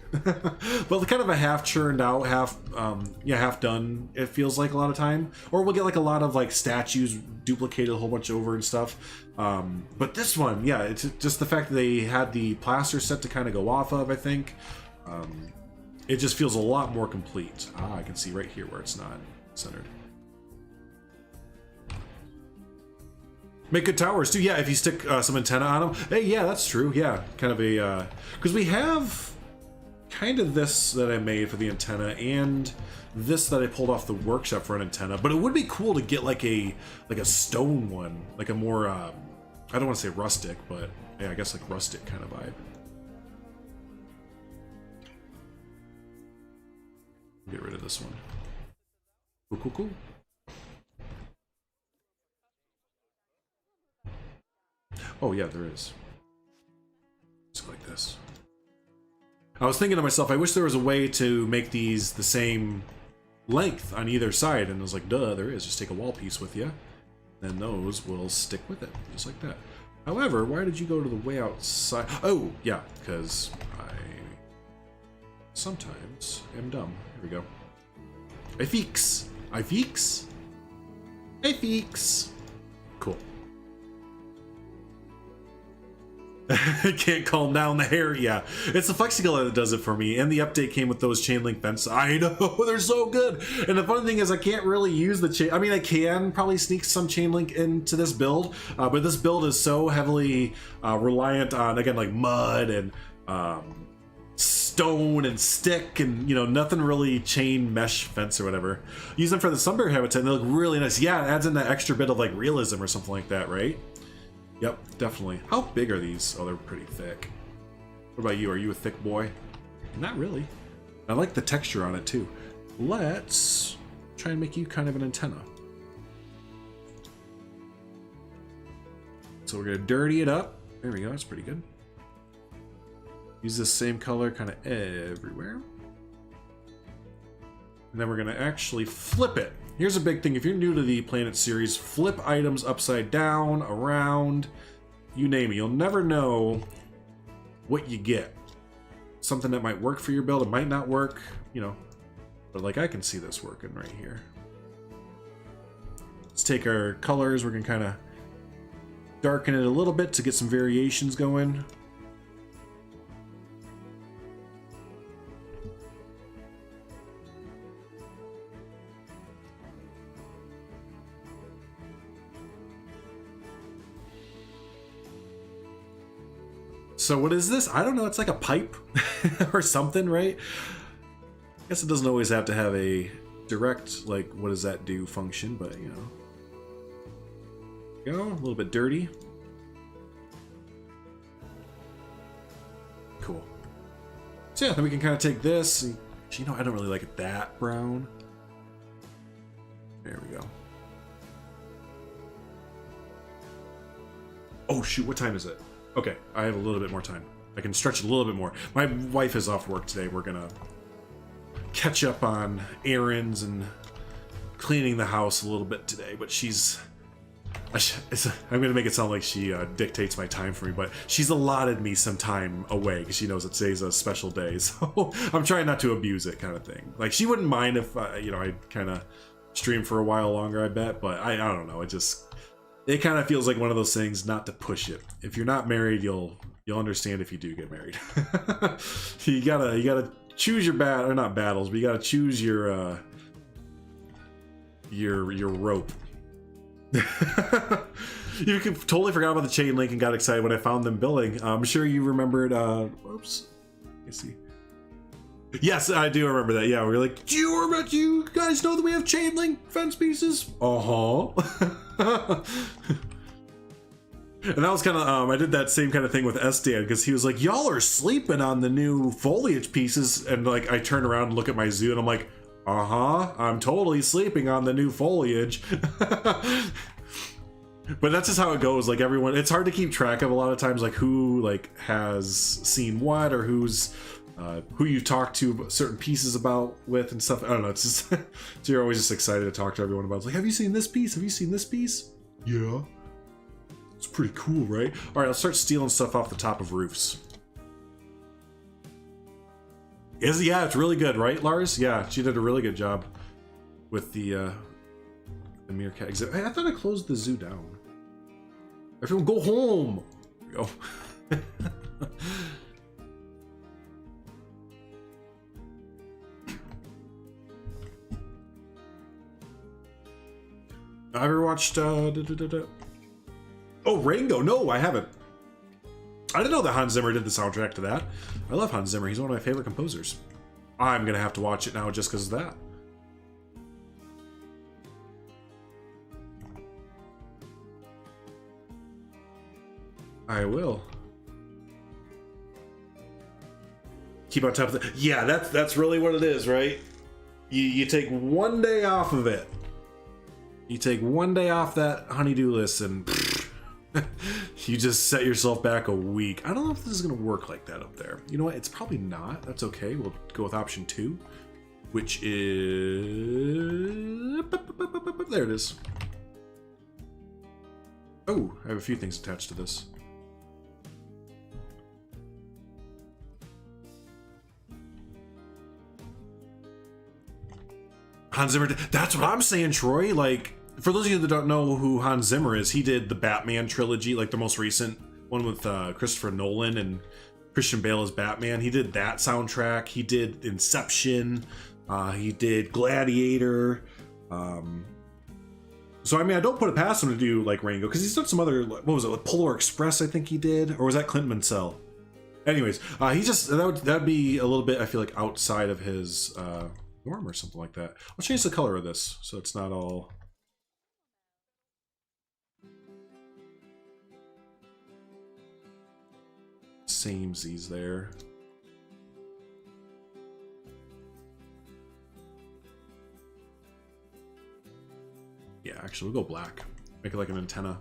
But kind of a half-churned out, half-done, it feels like a lot of time. Or we'll get like a lot of like statues duplicated a whole bunch over and stuff. But this one, yeah, it's just the fact that they had the plaster set to kind of go off of, I think. It just feels a lot more complete. I can see right here where it's not centered. Make good towers too. Yeah, if you stick some antenna on them. Hey, yeah, that's true. Yeah, kind of a because we have kind of this that I made for the antenna and this that I pulled off the workshop for an antenna. But it would be cool to get like a stone one, like a more I don't want to say rustic, but yeah, I guess like rustic kind of vibe. Get rid of this one. Cool. Oh yeah, there is. Just like this. I was thinking to myself, I wish there was a way to make these the same length on either side, and I was like, duh, there is. Just take a wall piece with you, and those will stick with it, just like that. However, why did you go to the way outside? Oh, yeah, because I sometimes am dumb. Here we go. I feeks. Cool. I can't calm down the hair. Yeah, it's the FlexiColor that does it for me, and the update came with those chain link fences. I know, they're so good. And the funny thing is I can't really use the chain. I mean, I can probably sneak some chain link into this build, but this build is so heavily reliant on, again, like mud and stone and stick and nothing really chain mesh fence or whatever. Use them for the sunbear habitat and they look really nice. Yeah, it adds in that extra bit of like realism or something like that, right? Yep, definitely. How big are these? Oh, they're pretty thick. What about you? Are you a thick boy? Not really. I like the texture on it too. Let's try and make you kind of an antenna. So we're gonna dirty it up. There we go, that's pretty good. Use this same color kind of everywhere. And then we're going to actually flip it. Here's a big thing. If you're new to the Planet series, flip items upside down, around, you name it. You'll never know what you get. Something that might work for your build, it might not work, But like I can see this working right here. Let's take our colors. We're going to kind of darken it a little bit to get some variations going. So what is this? I don't know. It's like a pipe or something, right? Guess it doesn't always have to have a direct, like, what does that do function, but, you know. A little bit dirty. Cool. So yeah, then we can kind of take this. And, you know, I don't really like it that brown. There we go. Oh shoot, what time is it? Okay, I have a little bit more time. I can stretch it a little bit more. My wife is off work today. We're gonna catch up on errands and cleaning the house a little bit today, but she's... I'm gonna make it sound like she dictates my time for me, but she's allotted me some time away because she knows that today's a special day, so I'm trying not to abuse it, kind of thing. Like, she wouldn't mind if you know, I kind of stream for a while longer, I bet, but I don't know. It kind of feels like one of those things, not to push it. If you're not married, you'll understand if you do get married. you gotta choose your or not battles, but you gotta choose your rope. You totally forgot about the chain link and got excited when I found them building. I'm sure you remembered. Whoops. Let's see. Yes, I do remember that. Yeah, we were like, do you guys know that we have chain link fence pieces? Uh-huh. And that was kind of, I did that same kind of thing with S-Dan because he was like, y'all are sleeping on the new foliage pieces. And like, I turn around and look at my zoo and I'm like, uh-huh, I'm totally sleeping on the new foliage. But that's just how it goes. Like, everyone, it's hard to keep track of a lot of times, like who like has seen what, or who's who you talk to certain pieces about with and stuff. I don't know. It's just so you're always just excited to talk to everyone about. It's like, have you seen this piece? Have you seen this piece? Yeah, it's pretty cool, right? All right, let's start stealing stuff off the top of roofs. Yeah, it's really good, right, Lars? Yeah, she did a really good job with the Meerkat exhibit. Hey, I thought I closed the zoo down. Everyone go home! There we go. I ever watched, Oh, Rango! No, I haven't. I didn't know that Hans Zimmer did the soundtrack to that. I love Hans Zimmer. He's one of my favorite composers. I'm gonna have to watch it now just because of that. I will. Keep on top of it. Yeah, that's really what it is, right? You take one day off of it. You take one day off that honey-do list and you just set yourself back a week. I don't know if this is going to work like that up there. You know what? It's probably not. That's okay. We'll go with option 2, which is... There it is. Oh, I have a few things attached to this. Hans Zimmer did, that's what I'm saying, Troy. Like, for those of you that don't know who Hans Zimmer is, he did the Batman trilogy, like the most recent one with Christopher Nolan and Christian Bale as Batman. He did that soundtrack. He did Inception. He did Gladiator. So I mean, I don't put it past him to do like Rango, because he's done some other. What was it? Like Polar Express, I think he did, or was that Clint Mansell? Anyways, he just that'd be a little bit, I feel like, outside of his norm or something like that. I'll change the color of this so it's not all. Samesies there. Yeah, actually, we'll go black. Make it like an antenna.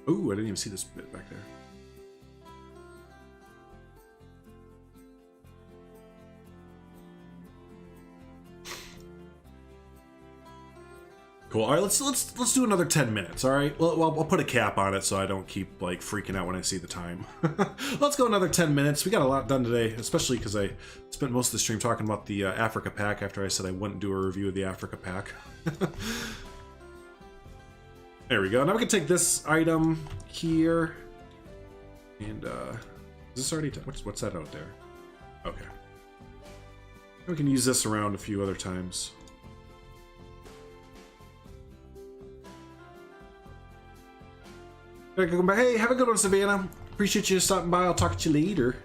Ooh, I didn't even see this bit back there. Cool. All right, let's do another 10 minutes. All right. Well, I'll put a cap on it so I don't keep like freaking out when I see the time. Let's go another 10 minutes. We got a lot done today, especially because I spent most of the stream talking about the Africa pack after I said I wouldn't do a review of the Africa pack. There we go. Now we can take this item here, and is this already? What's that out there? Okay. We can use this around a few other times. Hey, have a good one, Savannah. Appreciate you stopping by. I'll talk to you later.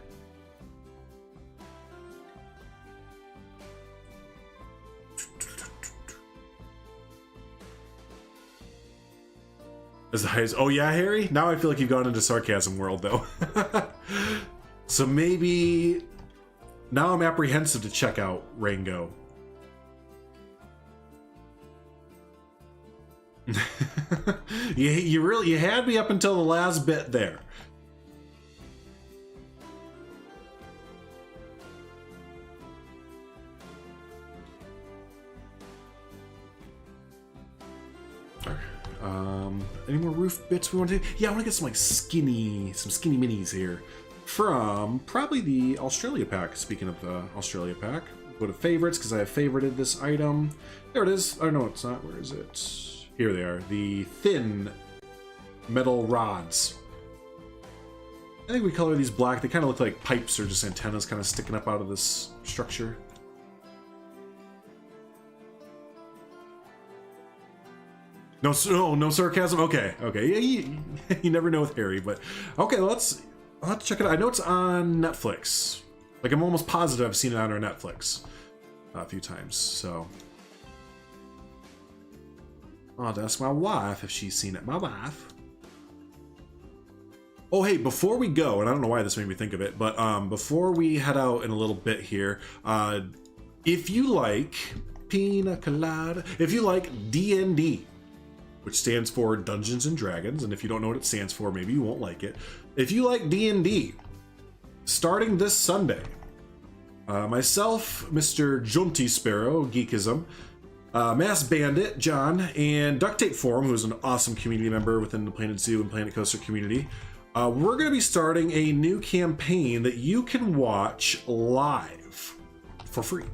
As the highest. Oh yeah, Harry? Now I feel like you've gone into sarcasm world, though. So maybe... Now I'm apprehensive to check out Rango. you had me up until the last bit there. Any more roof bits we want to do? Yeah, I want to get some like skinny minis here from probably the Australia pack. Speaking of the Australia pack, go to favorites because I have favorited this item. There it is. Oh no, it's not. Where is it? Here they are. The thin metal rods. I think we color these black. They kind of look like pipes or just antennas kind of sticking up out of this structure. No sarcasm. Okay. Yeah, you never know with Harry, but okay. I'll have to check it out. I know it's on Netflix. Like I'm almost positive I've seen it on our Netflix a few times. So I'll have to ask my wife if she's seen it. My wife. Oh, hey, before we go, and I don't know why this made me think of it, but before we head out in a little bit here, if you like Pina Colada, if you like D&D, which stands for Dungeons and Dragons, and if you don't know what it stands for, maybe you won't like it. If you like D&D, starting this Sunday, myself, Mr. Junty Sparrow, Geekism, Mass Bandit, John, and Duct Tape Forum, who's an awesome community member within the Planet Zoo and Planet Coaster community, we're going to be starting a new campaign that you can watch live for free.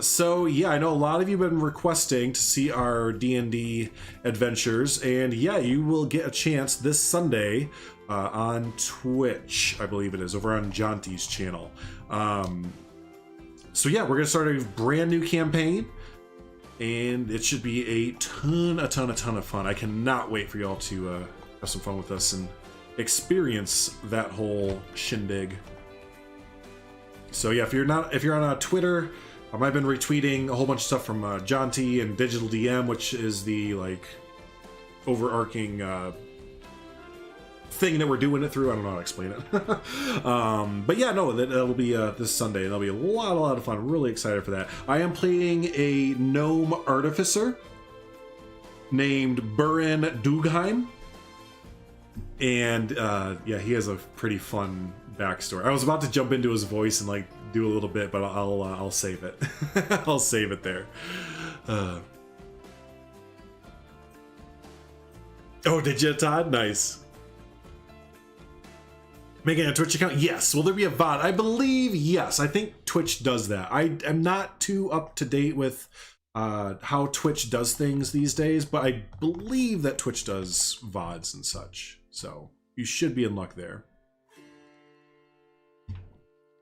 So yeah, I know a lot of you have been requesting to see our D&D adventures, and yeah, you will get a chance this Sunday on Twitch, I believe it is, over on Jonty's channel. So yeah, we're gonna start a brand new campaign, and it should be a ton of fun. I cannot wait for y'all to have some fun with us and experience that whole shindig. So yeah, if you're on Twitter, I've been retweeting a whole bunch of stuff from Jonty and Digital DM, which is the like overarching thing that we're doing it through. I don't know how to explain it. But yeah, no, that'll be this Sunday, and that'll be a lot of fun. I'm really excited for that. I am playing a gnome artificer named Burin Dugheim, and yeah, he has a pretty fun backstory. I was about to jump into his voice and like do a little bit, but I'll save it. I'll save it there. Oh, did you, Todd? Nice. Making a Twitch account? Yes. Will there be a VOD? I believe yes. I think Twitch does that. I am not too up to date with how Twitch does things these days, but I believe that Twitch does VODs and such. So you should be in luck there.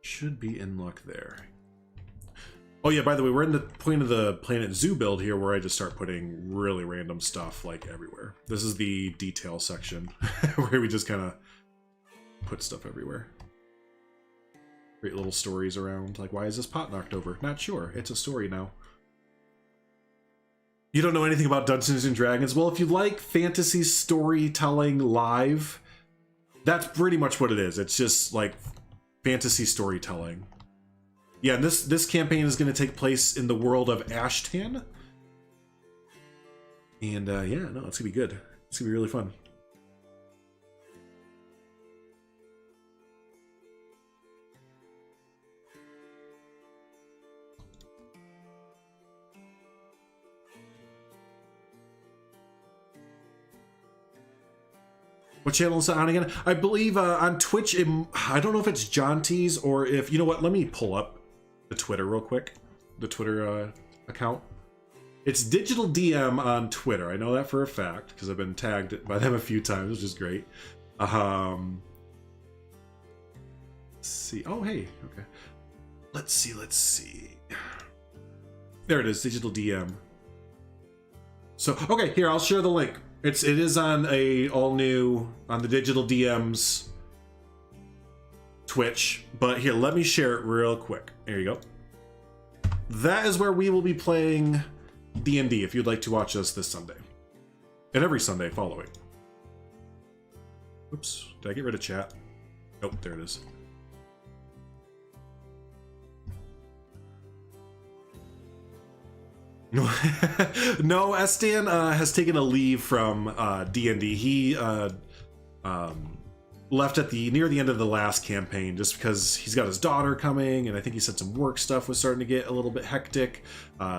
Should be in luck there. Oh yeah, by the way, we're in the point of the Planet Zoo build here where I just start putting really random stuff like everywhere. This is the detail section where we just kind of put stuff everywhere. Great little stories around, like why is this pot knocked over? Not sure. It's a story now. You don't know anything about Dungeons and Dragons? Well, if you like fantasy storytelling live, that's pretty much what it is. It's just like fantasy storytelling. Yeah, and this campaign is going to take place in the world of Ashtan. And yeah, no, it's going to be good. It's going to be really fun. What channel is it on again? I believe on Twitch, I don't know if it's Jonty's or if... You know what? Let me pull up the Twitter real quick. The Twitter account. It's Digital DM on Twitter. I know that for a fact because I've been tagged by them a few times, which is great. Let's see. Oh, hey. Okay. let's see. There it is, digital DM. So, okay, here, I'll share the link. It is on a all new, on the digital DMs Twitch, but here, let me share it real quick. There you go. That is where we will be playing D&D if you'd like to watch us this Sunday. And every Sunday following. Oops, did I get rid of chat? Oh, there it is. No, Estan has taken a leave from D&D. He left at near the end of the last campaign just because he's got his daughter coming, and I think he said some work stuff was starting to get a little bit hectic.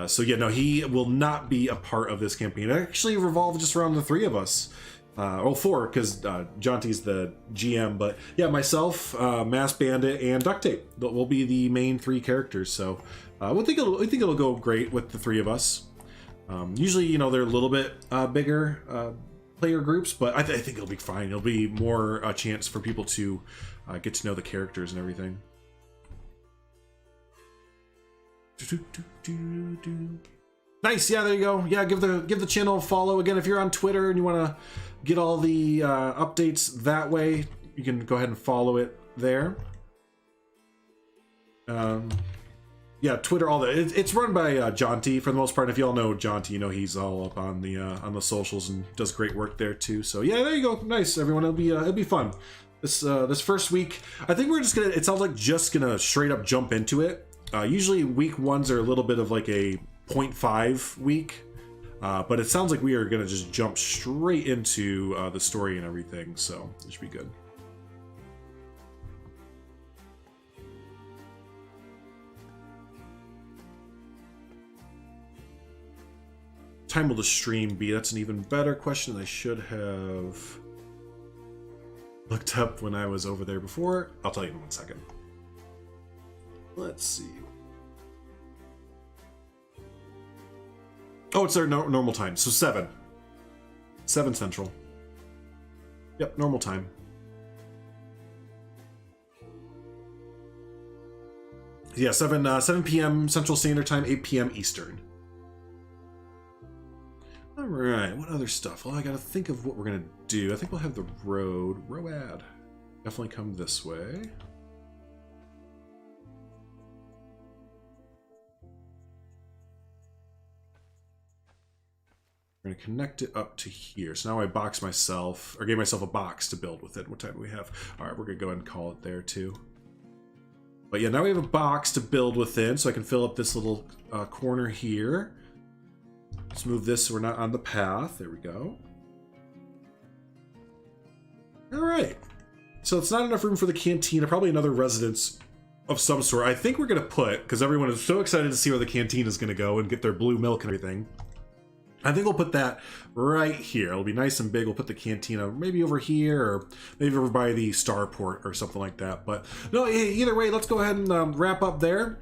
So yeah, no, he will not be a part of this campaign. It actually revolved just around the three of us. Well, four, because Jonty's the GM, but yeah, myself, Mass Bandit, and Duct Tape will be the main three characters. So we think it'll go great with the three of us. Usually, you know, they're a little bit bigger player groups, but I think it'll be fine. It'll be more a chance for people to get to know the characters and everything. Nice, yeah, there you go. Yeah, give the channel a follow. Again, if you're on Twitter and you want to get all the updates that way, you can go ahead and follow it there. Yeah, Twitter, all that. It's run by Jonty for the most part. If you all know Jonty, you know he's all up on the socials and does great work there too. So yeah, there you go. Nice, everyone. It'll be fun. This first week, I think we're just gonna. It sounds like just gonna straight up jump into it. Usually week ones are a little bit of like a 0.5 week, but it sounds like we are gonna just jump straight into the story and everything. So it should be good. Time will the stream be? That's an even better question than I should have looked up when I was over there before. I'll tell you in 1 second. Let's see. Oh, it's their normal time. So 7 Central. Yep, normal time. Yeah, 7 p.m. Central Standard Time, 8 p.m. Eastern. All right, what other stuff? Well, I gotta think of what we're gonna do. I think we'll have the road. Road. Definitely come this way. We're gonna connect it up to here. So now I box myself, or gave myself a box to build with it. What time do we have? All right, we're gonna go ahead and call it there too. But yeah, now we have a box to build within, so I can fill up this little corner here. Let's move this so we're not on the path. There we go. All right. So it's not enough room for the cantina. Probably another residence of some sort. I think we're going to put, because everyone is so excited to see where the cantina is going to go and get their blue milk and everything. I think we'll put that right here. It'll be nice and big. We'll put the cantina maybe over here, or maybe over by the starport or something like that. But no, either way, let's go ahead and wrap up there.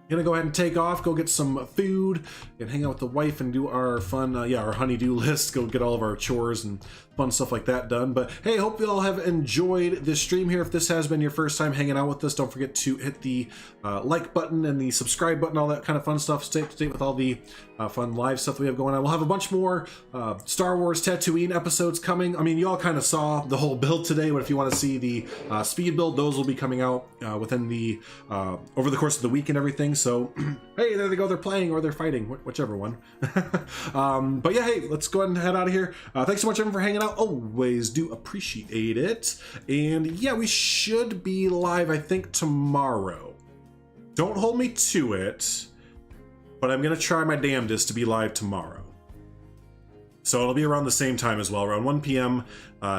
Gonna go ahead and take off, go get some food, and hang out with the wife and do our fun, our honey-do list, go get all of our chores and fun stuff like that done. But hey, hope you all have enjoyed this stream here. If this has been your first time hanging out with us, don't forget to hit the like button and the subscribe button, all that kind of fun stuff. Stay up to date with all the fun live stuff we have going on. We'll have a bunch more Star Wars Tatooine episodes coming. I mean, you all kind of saw the whole build today, but if you want to see the speed build, those will be coming out within the over the course of the week and everything. So hey, there they go, they're playing or they're fighting, whichever one. But yeah, hey, let's go ahead and head out of here. Thanks so much everyone for hanging out. Always do appreciate it. And yeah, we should be live, I think, tomorrow. Don't hold me to it, but I'm gonna try my damnedest to be live tomorrow. So it'll be around the same time as well, around 1 p.m.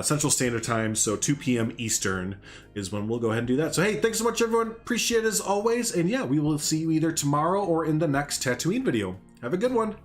Central Standard Time, so 2 p.m. Eastern is when we'll go ahead and do that. So hey, thanks so much everyone, appreciate it as always, and yeah, we will see you either tomorrow or in the next Tatooine video. Have a good one.